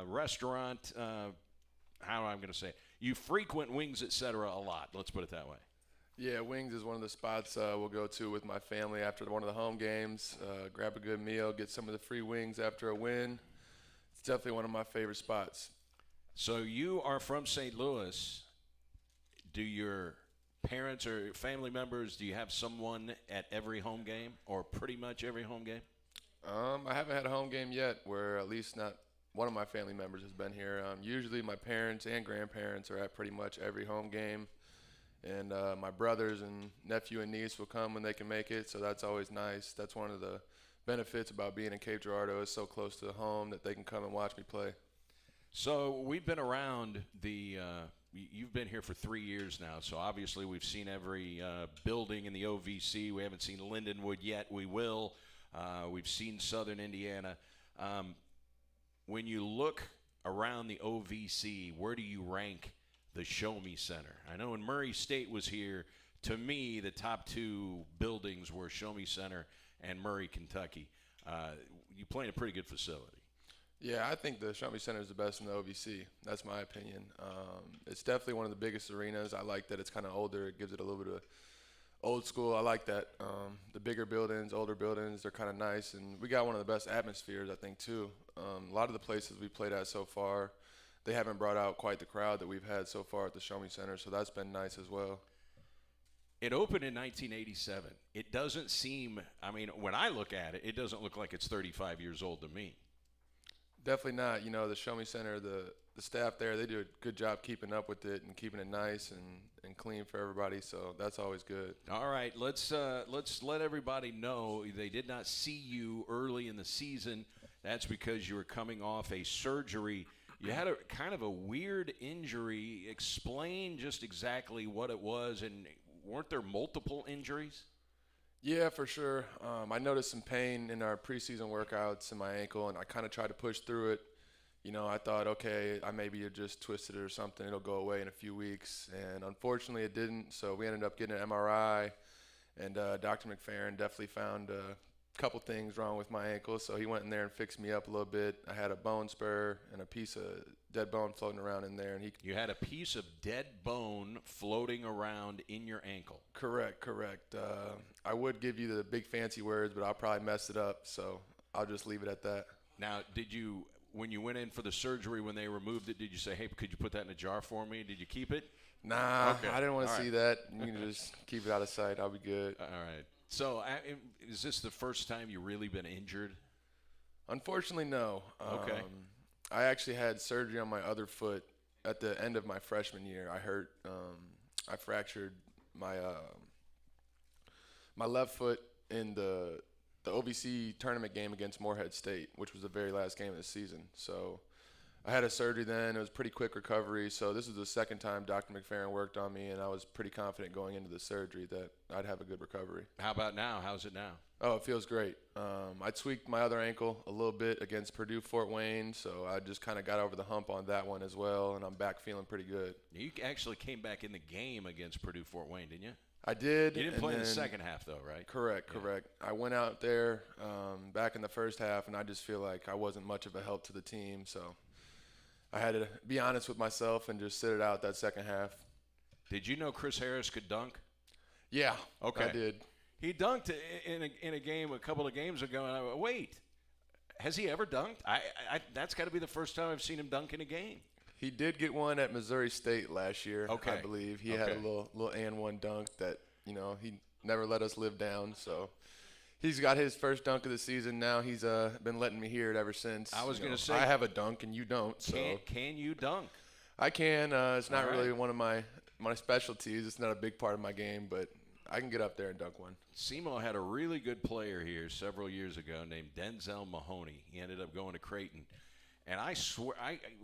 restaurant, how am I going to say it? You frequent Wings, etc. a lot. Let's put it that way. Yeah, Wings is one of the spots we'll go to with my family after one of the home games. Grab a good meal, get some of the free wings after a win. It's definitely one of my favorite spots. So you are from St. Louis. Do your parents or family members, do you have someone at every home game or pretty much every home game? I haven't had a home game yet where at least not one of my family members has been here. Usually my parents and grandparents are at pretty much every home game. And my brothers and nephew and niece will come when they can make it, so that's always nice. That's one of the benefits about being in Cape Girardeau. It's so close to home that they can come and watch me play. So we've been around you've been here for 3 years now, so obviously we've seen every building in the OVC. We haven't seen Lindenwood yet. We will. We've seen Southern Indiana. When you look around the OVC, where do you rank the Show Me Center? I know when Murray State was here, to me, the top two buildings were Show Me Center and Murray, Kentucky. You play in a pretty good facility. Yeah, I think the Show Me Center is the best in the OVC. That's my opinion. It's definitely one of the biggest arenas. I like that it's kind of older. It gives it a little bit of old school. I like that. The bigger buildings, older buildings, they're kind of nice. And we got one of the best atmospheres, I think, too. A lot of the places we played at so far, they haven't brought out quite the crowd that we've had so far at the Show Me Center, so that's been nice as well. It opened in 1987. It doesn't seem, I mean, when I look at it, it doesn't look like it's 35 years old to me. Definitely not. You know, the Show Me Center, the staff there, they do a good job keeping up with it and keeping it nice and clean for everybody, so that's always good. All right, let's let everybody know they did not see you early in the season. That's because you were coming off a surgery. You had a kind of a weird injury. Explain just exactly what it was, and weren't there multiple injuries? Yeah, for sure. I noticed some pain in our preseason workouts in my ankle, and I kind of tried to push through it. You know, I thought, okay, I maybe just twisted it or something. It'll go away in a few weeks. And unfortunately, it didn't. So we ended up getting an MRI, and Dr. McFerrin definitely found a couple things wrong with my ankle. So he went in there and fixed me up a little bit. I had a bone spur and a piece of dead bone floating around in there. And You had a piece of dead bone floating around in your ankle. Correct. I would give you the big fancy words, but I'll probably mess it up. So I'll just leave it at that. Now, when you went in for the surgery, when they removed it, did you say, hey, could you put that in a jar for me? Did you keep it? Nah, Okay. I didn't want to All see right. that. You can just keep it out of sight. I'll be good. All right. So is this the first time you've really been injured? Unfortunately, no. Okay. I actually had surgery on my other foot at the end of my freshman year. I fractured my my left foot in the OVC tournament game against Morehead State, which was the very last game of the season. So I had a surgery then. It was a pretty quick recovery. So this is the second time Dr. McFerrin worked on me, and I was pretty confident going into the surgery that I'd have a good recovery. How about now? How's it now? Oh, it feels great. I tweaked my other ankle a little bit against Purdue Fort Wayne, so I just kind of got over the hump on that one as well, and I'm back feeling pretty good. You actually came back in the game against Purdue Fort Wayne, didn't you? I did. You didn't play in the then- second half, though, right? Correct. I went out there back in the first half, and I just feel like I wasn't much of a help to the team, so I had to be honest with myself and just sit it out that second half. Did you know Chris Harris could dunk? Yeah, Okay. I did. He dunked in a game a couple of games ago, and I went, wait, has he ever dunked? That's got to be the first time I've seen him dunk in a game. He did get one at Missouri State last year, Okay. I believe. He had a Okay. little and one dunk that, he never let us live down. So he's got his first dunk of the season now. He's been letting me hear it ever since. I was You gonna know, say- I have a dunk and you don't. So Can you dunk? I can. It's not All right. really one of my my specialties. It's not a big part of my game, but I can get up there and dunk one. SEMO had a really good player here several years ago named Denzel Mahoney. He ended up going to Creighton. And I swear,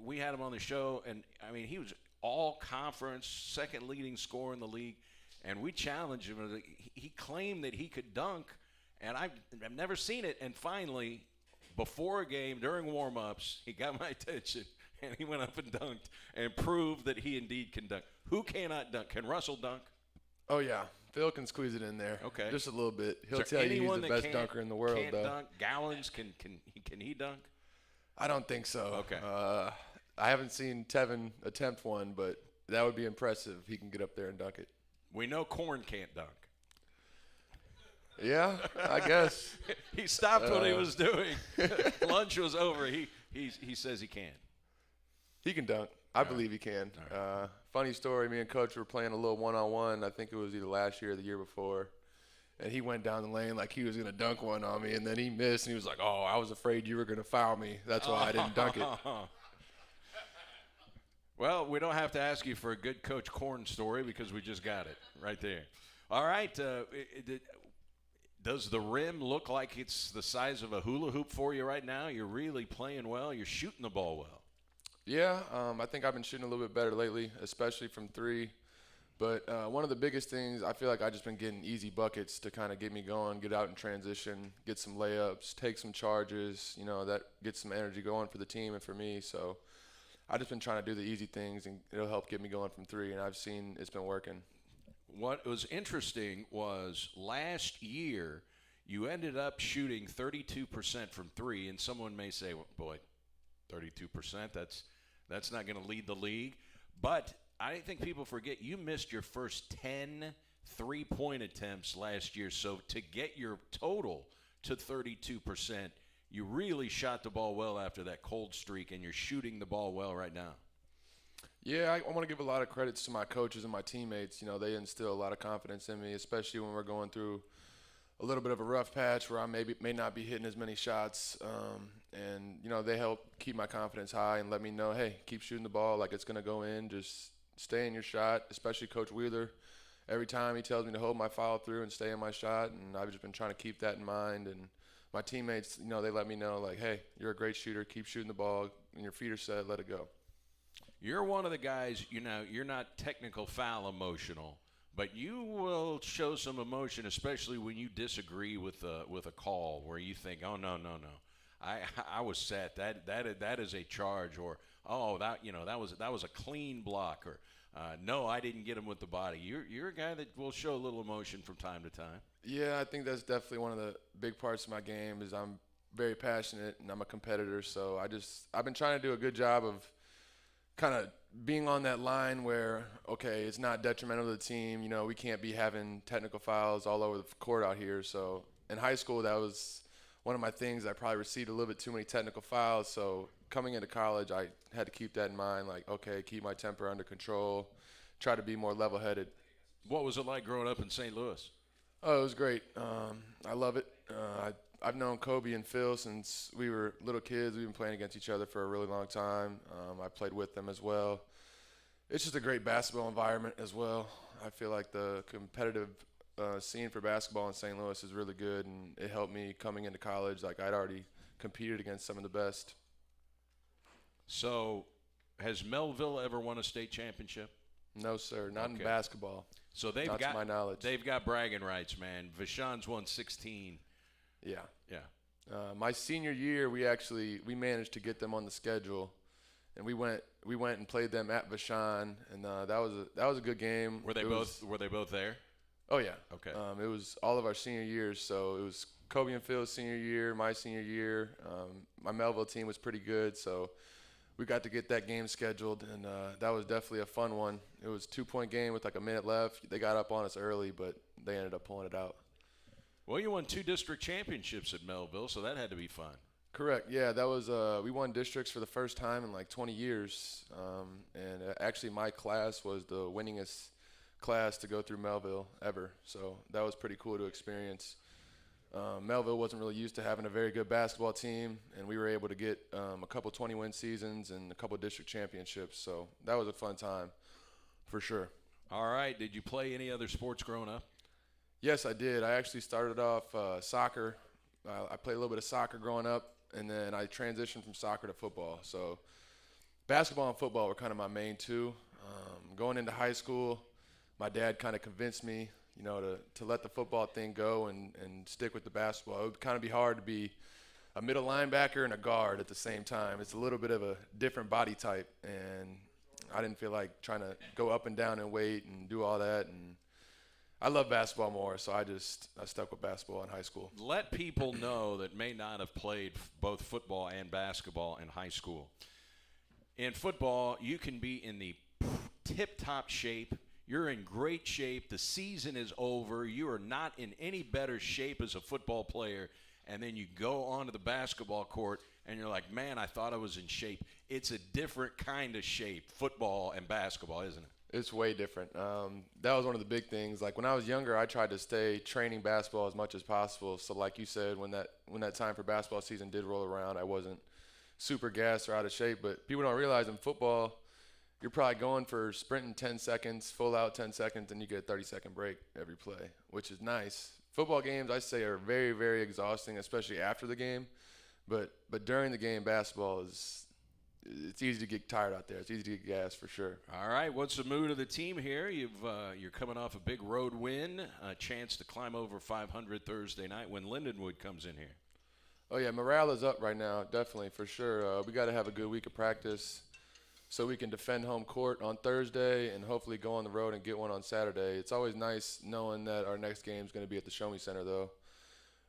we had him on the show, and, I mean, he was all-conference, second leading scorer in the league, and we challenged him. He claimed that he could dunk, and I've never seen it. And finally, before a game, during warm-ups, he got my attention, and he went up and dunked and proved that he indeed can dunk. Who cannot dunk? Can Russell dunk? Oh, yeah. Phil can squeeze it in there. Okay. Just a little bit. He'll Is there tell you he's anyone the that best dunker in the world, can't though. dunk? Gallons, can he dunk? I don't think so. Okay. I haven't seen Tevin attempt one, but that would be impressive if he can get up there and dunk it. We know Corn can't dunk. Yeah, I guess. He stopped what he was doing. Lunch was over. He says he can. He can dunk. I believe he can. Funny story, me and Coach were playing a little one-on-one. I think it was either last year or the year before. And he went down the lane like he was going to dunk one on me, and then he missed, and he was like, oh, I was afraid you were going to foul me. That's why I didn't dunk it. Well, we don't have to ask you for a good Coach Corn story because we just got it right there. All right. Does the rim look like it's the size of a hula hoop for you right now? You're really playing well. You're shooting the ball well. Yeah, I think I've been shooting a little bit better lately, especially from three. But one of the biggest things, I feel like I've just been getting easy buckets to kind of get me going, get out in transition, get some layups, take some charges, that gets some energy going for the team and for me. So I've just been trying to do the easy things, and it'll help get me going from three, and I've seen it's been working. What was interesting was last year you ended up shooting 32% from three, and someone may say, well, boy, 32%, that's not going to lead the league. But I think people forget you missed your first 10 three-point attempts last year. So to get your total to 32%, you really shot the ball well after that cold streak, and you're shooting the ball well right now. Yeah, I want to give a lot of credits to my coaches and my teammates. They instill a lot of confidence in me, especially when we're going through a little bit of a rough patch where I may not be hitting as many shots. And they help keep my confidence high and let me know, hey, keep shooting the ball like it's going to go in. Just stay in your shot, especially Coach Wheeler. Every time he tells me to hold my follow through and stay in my shot, and I've just been trying to keep that in mind. And my teammates, they let me know, like, hey, you're a great shooter. Keep shooting the ball. When your feet are set, let it go. You're one of the guys, you're not technical foul emotional, but you will show some emotion, especially when you disagree with a call where you think, oh, no. I was set. That is a charge, or that was a clean block, or no, I didn't get him with the body. You're a guy that will show a little emotion from time to time. Yeah, I think that's definitely one of the big parts of my game is I'm very passionate and I'm a competitor. So I've been trying to do a good job of kind of being on that line where, okay, it's not detrimental to the team. We can't be having technical fouls all over the court out here. So in high school, that was one of my things. I probably received a little bit too many technical fouls. So coming into college, I had to keep that in mind, like, okay, keep my temper under control, try to be more level-headed. What was it like growing up in St. Louis? Oh, it was great. I love it. I've known Kobe and Phil since we were little kids. We've been playing against each other for a really long time. I played with them as well. It's just a great basketball environment as well. I feel like the competitive scene for basketball in St. Louis is really good, and it helped me coming into college. Like, I'd already competed against some of the best. So has Melville ever won a state championship? No, sir. Not in Okay. basketball. So Not to my knowledge. They've got bragging rights, man. Vashon's won 16. Yeah. Yeah. My senior year, we managed to get them on the schedule, and we went and played them at Vashon, and that was a good game. Were they both there? Oh yeah. Okay. It was all of our senior years, so it was Kobe and Phil's senior year, my senior year. My Melville team was pretty good, so we got to get that game scheduled, and that was definitely a fun one. It was a 2-point game with like a minute left. They got up on us early, but they ended up pulling it out. Well, you won 2 district championships at Melville, so that had to be fun. Correct. Yeah, that was we won districts for the first time in like 20 years, and actually my class was the winningest class to go through Melville ever. So that was pretty cool to experience. Melville wasn't really used to having a very good basketball team, and we were able to get a couple 20-win seasons and a couple district championships. So that was a fun time, for sure. All right. Did you play any other sports growing up? Yes, I did. I actually started off soccer. I played a little bit of soccer growing up, and then I transitioned from soccer to football. So basketball and football were kind of my main two. Going into high school, my dad kind of convinced me, to let the football thing go and stick with the basketball. It would kind of be hard to be a middle linebacker and a guard at the same time. It's a little bit of a different body type, and I didn't feel like trying to go up and down in weight and do all that. And I love basketball more, so I stuck with basketball in high school. Let people know that may not have played both football and basketball in high school. In football, you can be in the tip-top shape. You're in great shape. The season is over. You are not in any better shape as a football player. And then you go onto the basketball court, and you're like, man, I thought I was in shape. It's a different kind of shape, football and basketball, isn't it? It's way different. That was one of the big things. Like when I was younger, I tried to stay training basketball as much as possible. So like you said, when that time for basketball season did roll around, I wasn't super gassed or out of shape. But people don't realize in football, you're probably going for sprinting 10 seconds, full out 10 seconds, and you get a 30-second break every play, which is nice. Football games, I say, are very, very exhausting, especially after the game. But during the game, basketball it's easy to get tired out there. It's easy to get gassed for sure. All right, what's the mood of the team here? You're coming off a big road win, a chance to climb over 500 Thursday night when Lindenwood comes in here. Oh, yeah, morale is up right now, definitely, for sure. We got to have a good week of practice so we can defend home court on Thursday and hopefully go on the road and get one on Saturday. It's always nice knowing that our next game is going to be at the Show Me Center, though.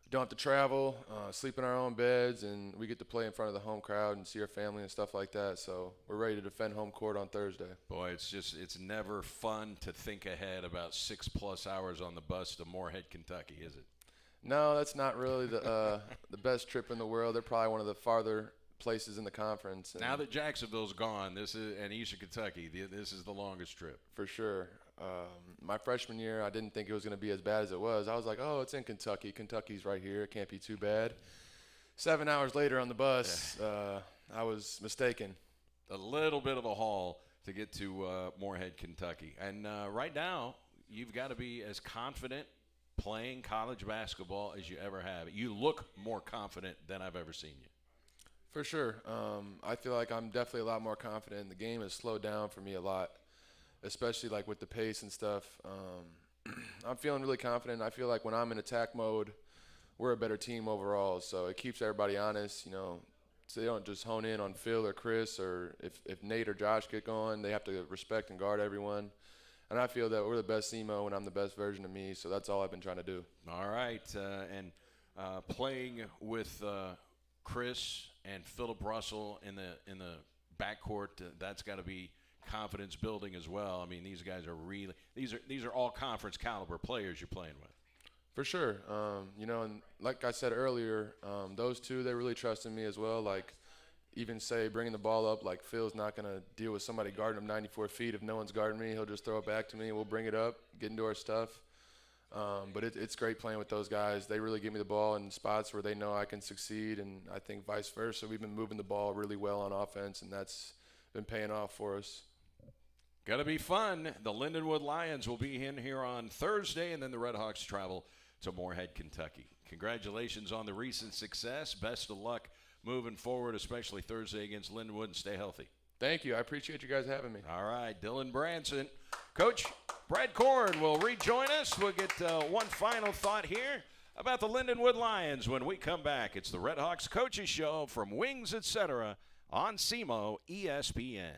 We don't have to travel, sleep in our own beds, and we get to play in front of the home crowd and see our family and stuff like that. So we're ready to defend home court on Thursday. Boy, it's never fun to think ahead about 6+ hours on the bus to Moorhead, Kentucky, is it? No, that's not really the best trip in the world. They're probably one of the farther places in the conference. Now that Jacksonville's gone, and Eastern Kentucky, this is the longest trip. For sure. My freshman year, I didn't think it was going to be as bad as it was. I was like, oh, it's in Kentucky. Kentucky's right here. It can't be too bad. 7 hours later on the bus, I was mistaken. A little bit of a haul to get to Moorhead, Kentucky. And right now, you've got to be as confident playing college basketball as you ever have. You look more confident than I've ever seen you. For sure. I feel like I'm definitely a lot more confident. The game has slowed down for me a lot, especially like with the pace and stuff. I'm feeling really confident. I feel like when I'm in attack mode, we're a better team overall. So it keeps everybody honest, so they don't just hone in on Phil or Chris, or if Nate or Josh get going, they have to respect and guard everyone. And I feel that we're the best SEMO and I'm the best version of me, so that's all I've been trying to do. All right, and playing with Chris and Philip Russell in the backcourt, that's got to be confidence building as well. I mean, these guys are really these are all conference caliber players you're playing with. For sure. And like I said earlier, those two, they really trusted me as well. Like, even say bringing the ball up, like Phil's not going to deal with somebody guarding him 94 feet. If no one's guarding me, he'll just throw it back to me. We'll bring it up, get into our stuff. But it's great playing with those guys. They really give me the ball in spots where they know I can succeed, and I think vice versa. We've been moving the ball really well on offense, and that's been paying off for us. Going to be fun. The Lindenwood Lions will be in here on Thursday, and then the Red Hawks travel to Moorhead, Kentucky. Congratulations on the recent success. Best of luck moving forward, especially Thursday against Lindenwood, and stay healthy. Thank you. I appreciate you guys having me. All right, Dylan Branson. Coach Brad Korn will rejoin us. We'll get one final thought here about the Lindenwood Lions when we come back. It's the Red Hawks Coaches Show from Wings, etc. on SEMO ESPN.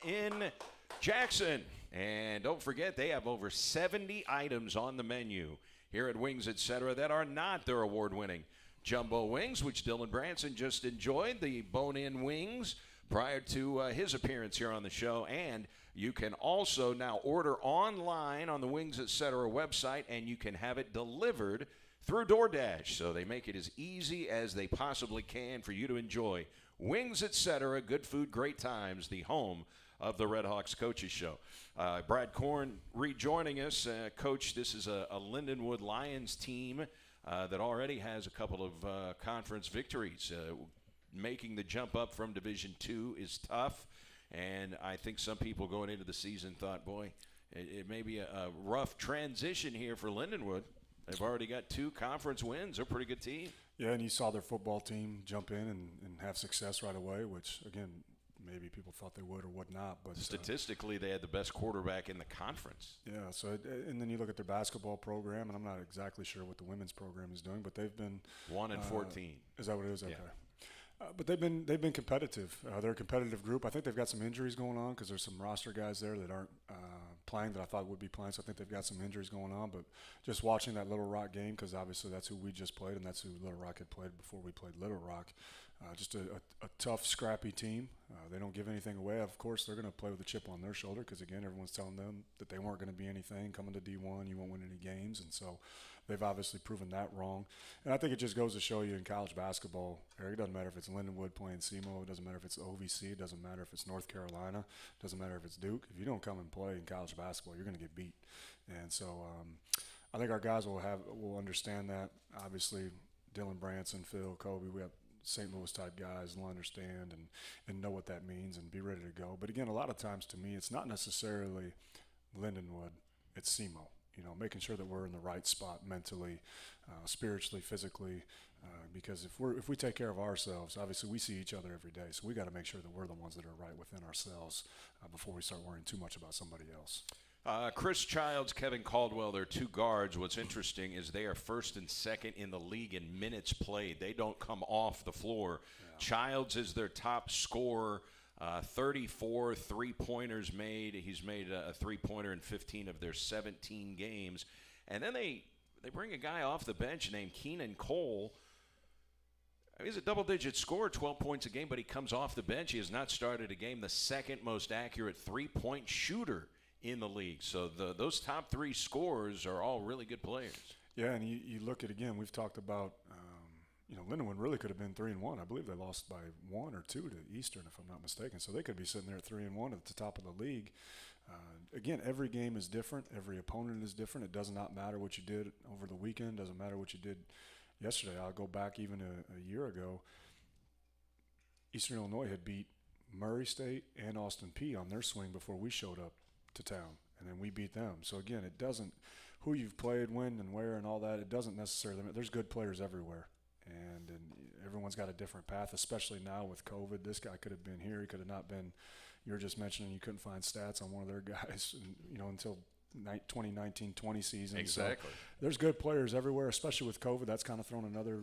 in Jackson. And don't forget, they have over 70 items on the menu here at Wings Etc. that are not their award-winning jumbo wings, which Dylan Branson just enjoyed, the bone-in wings, prior to his appearance here on the show. And you can also now order online on the Wings Etc. website, and you can have it delivered through DoorDash. So they make it as easy as they possibly can for you to enjoy Wings Etc. Good food, great times, the home of the Red Hawks Coaches Show. Brad Korn rejoining us. Coach, this is a Lindenwood Lions team that already has a couple of conference victories. Making the jump up from Division II is tough, and I think some people going into the season thought, boy, it may be a rough transition here for Lindenwood. They've already got 2 conference wins. They're a pretty good team. Yeah, and you saw their football team jump in and have success right away, which, again, maybe people thought they would or would not. But statistically, they had the best quarterback in the conference. Yeah, so and then you look at their basketball program, and I'm not exactly sure what the women's program is doing, but they've been 1-14. Is that what it is? Okay. Yeah. But they've been competitive. They're a competitive group. I think they've got some injuries going on because there's some roster guys there that aren't playing that I thought would be playing. So I think they've got some injuries going on. But just watching that Little Rock game, because obviously that's who we just played, and that's who Little Rock had played before we played Little Rock. Just a tough, scrappy team. They don't give anything away. Of course, they're going to play with a chip on their shoulder because, again, everyone's telling them that they weren't going to be anything. Coming to D1, you won't win any games. And so they've obviously proven that wrong. And I think it just goes to show you in college basketball, Eric, it doesn't matter if it's Lindenwood playing SEMO. It doesn't matter if it's OVC. It doesn't matter if it's North Carolina. It doesn't matter if it's Duke. If you don't come and play in college basketball, you're going to get beat. And so I think our guys will understand that. Obviously, Dylan Branson, Phil, Kobe, we have St. Louis type guys will understand and know what that means and be ready to go. But again, a lot of times to me, it's not necessarily Lindenwood, it's SEMO. You know, making sure that we're in the right spot mentally, spiritually, physically, because if we take care of ourselves, obviously we see each other every day, so we got to make sure that we're the ones that are right within ourselves before we start worrying too much about somebody else. Chris Childs, Kevin Caldwell, they're 2 guards. What's interesting is they are 1st and 2nd in the league in minutes played. They don't come off the floor. Yeah. Childs is their top scorer, 34 3-pointers made. He's made a 3-pointer in 15 of their 17 games. And then they bring a guy off the bench named Keenan Cole. He's a double-digit scorer, 12 points a game, but he comes off the bench. He has not started a game. The 2nd most accurate 3-point shooter in the league. So those top 3 scorers are all really good players. Yeah, and you look at, again, we've talked about, Lindenwood really could have been 3-1. I believe they lost by 1 or 2 to Eastern, if I'm not mistaken. So they could be sitting there at 3-1 at the top of the league. Again, every game is different. Every opponent is different. It does not matter what you did over the weekend. Doesn't matter what you did yesterday. I'll go back even a year ago. Eastern Illinois had beat Murray State and Austin Peay on their swing before we showed up to town, and then we beat them. So again, it doesn't who you've played, when and where and all that, it doesn't necessarily – there's good players everywhere, and everyone's got a different path, especially now with COVID. This guy could have been here. He could have not been – you were just mentioning you couldn't find stats on one of their guys, until 2019-20 season. Exactly. So there's good players everywhere, especially with COVID. That's kind of thrown another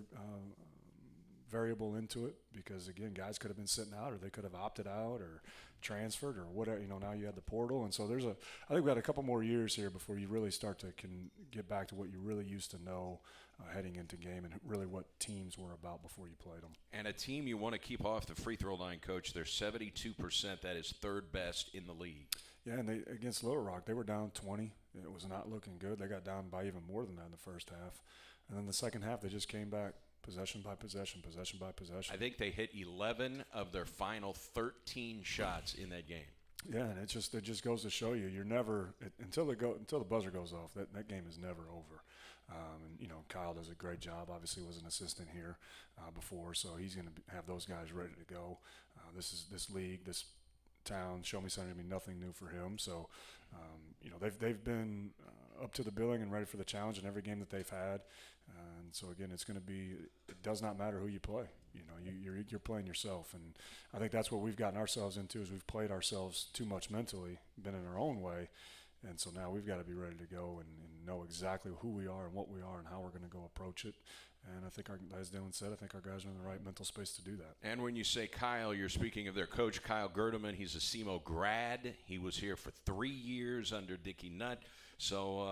variable into it because, again, guys could have been sitting out or they could have opted out or transferred or whatever. Now you had the portal. And so I think we've got a couple more years here before you really start to get back to what you really used to know heading into game and really what teams were about before you played them. And a team you want to keep off the free throw line, Coach, they're 72%. That is 3rd best in the league. Yeah, and against Little Rock, they were down 20. It was not looking good. They got down by even more than that in the first half. And then the second half, they just came back. Possession by possession, possession by possession. I think they hit 11 of their final 13 shots in that game. Yeah, and it just goes to show you, you're never until the buzzer goes off. That game is never over. And Kyle does a great job. Obviously, was an assistant here before, so he's going to have those guys ready to go. This league, this town, Show Me Something, to be nothing new for him. So, they've been up to the billing and ready for the challenge in every game that they've had. And so again, it's going to be. It does not matter who you play. You're playing yourself, and I think that's what we've gotten ourselves into. Is we've played ourselves too much mentally, been in our own way, And so now we've got to be ready to go and know exactly who we are and what we are and how we're going to go approach it. And I think, as Dylan said, I think our guys are in the right mental space to do that. And when you say Kyle, you're speaking of their coach, Kyle Gerdeman. He's a SEMO grad. He was here for 3 years under Dickie Nutt. So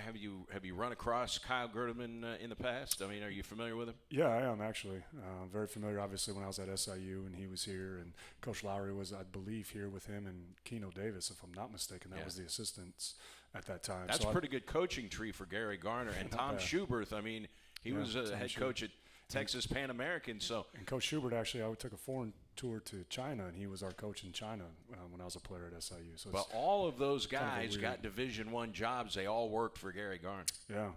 have you run across Kyle Gerdeman in the past? I mean, are you familiar with him? Yeah, I am actually. Very familiar, obviously, when I was at SIU and he was here. And Coach Lowry was, I believe, here with him and Keno Davis, if I'm not mistaken. That was the assistants at that time. That's a pretty good coaching tree for Gary Garner. And Tom Schuberth, I mean, he was a head coach at Texas Pan American. So and Coach Schubert, actually, I took a foreign tour to China, and he was our coach in China when I was a player at SIU. So but all of those guys got Division I jobs. They all worked for Gary Garner. Yeah,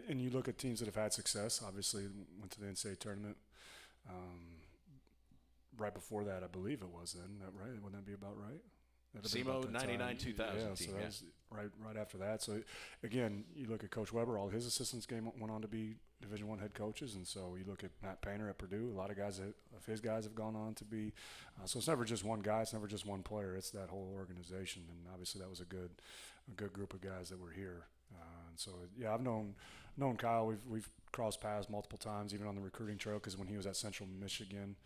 and you look at teams that have had success. Obviously, went to the NCAA tournament. Right before that, I believe it was then. Right? Wouldn't that be about right? SEMO 99-2000 team. Yeah, so that was right after that. So, again, you look at Coach Weber, all his assistants went on to be Division I head coaches. And so you look at Matt Painter at Purdue, a lot of guys of his guys have gone on to be. So it's never just one guy. It's never just one player. It's that whole organization. And obviously that was a good group of guys that were here. And so, yeah, I've known Kyle. We've crossed paths multiple times, even on the recruiting trail, because when he was at Central Michigan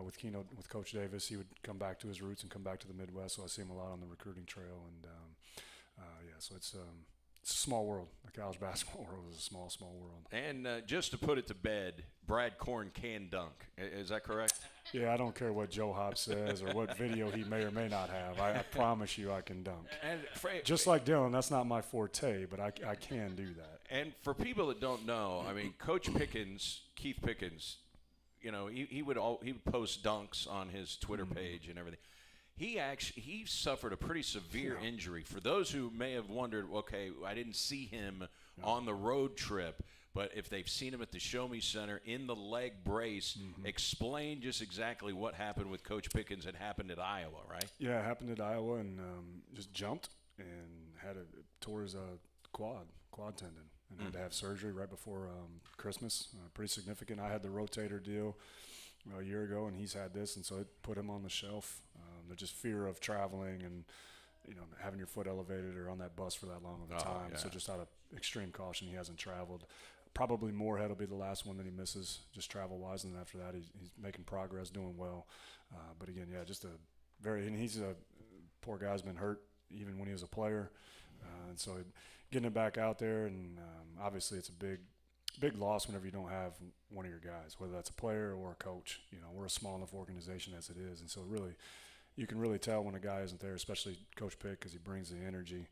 with Coach Davis, he would come back to his roots and come back to the Midwest. So I see him a lot on the recruiting trail, and so it's a small world. The college basketball world is a small world. And just to put it to bed, Brad Korn can dunk. Is that correct? Yeah, I don't care what Joe Hop says or what video he may or may not have. I promise you I can dunk. And just like Dylan, that's not my forte, but I can do that. And for people that don't know, I mean, Coach Pickens, Keith Pickens, you know, he would post dunks on his Twitter page and everything. He suffered a pretty severe injury. For those who may have wondered, okay, I didn't see him on the road trip, but if they've seen him at the Show Me Center in the leg brace, explain just exactly what happened with Coach Pickens. It happened at Iowa, right? Yeah, it happened at Iowa and just jumped and tore his quad tendon and had to have surgery right before Christmas. Pretty significant. I had the rotator deal a year ago, and he's had this, and so it put him on the shelf. The just fear of traveling and having your foot elevated or on that bus for that long of a time. So just out of extreme caution, he hasn't traveled. Probably Moorhead will be the last one that he misses, just travel-wise, and then after that he's making progress, doing well. But again, just and he's a poor guy's been hurt even when he was a player, and so getting him back out there, and obviously it's a big loss whenever you don't have one of your guys, whether that's a player or a coach. We're a small enough organization as it is, and so really, you can really tell when a guy isn't there, especially Coach Pick, because he brings the energy.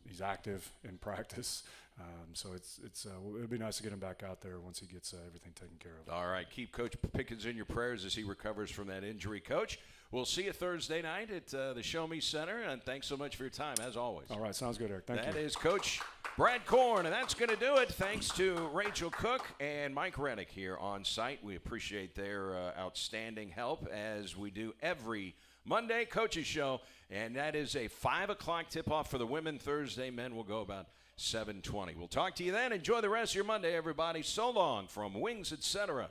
He's active in practice, so it'd be nice to get him back out there once he gets everything taken care of. All right, keep Coach Pickens in your prayers as he recovers from that injury. Coach, we'll see you Thursday night at the Show Me Center, and thanks so much for your time, as always. All right, sounds good, Eric. Thank you. That is Coach Brad Korn, and that's going to do it. Thanks to Rachel Cook and Mike Reddick here on site. We appreciate their outstanding help, as we do every Monday Coaches Show, and that is a 5 o'clock tip-off for the women. Thursday, men will go about 7:20. We'll talk to you then. Enjoy the rest of your Monday, everybody. So long from Wings Etc.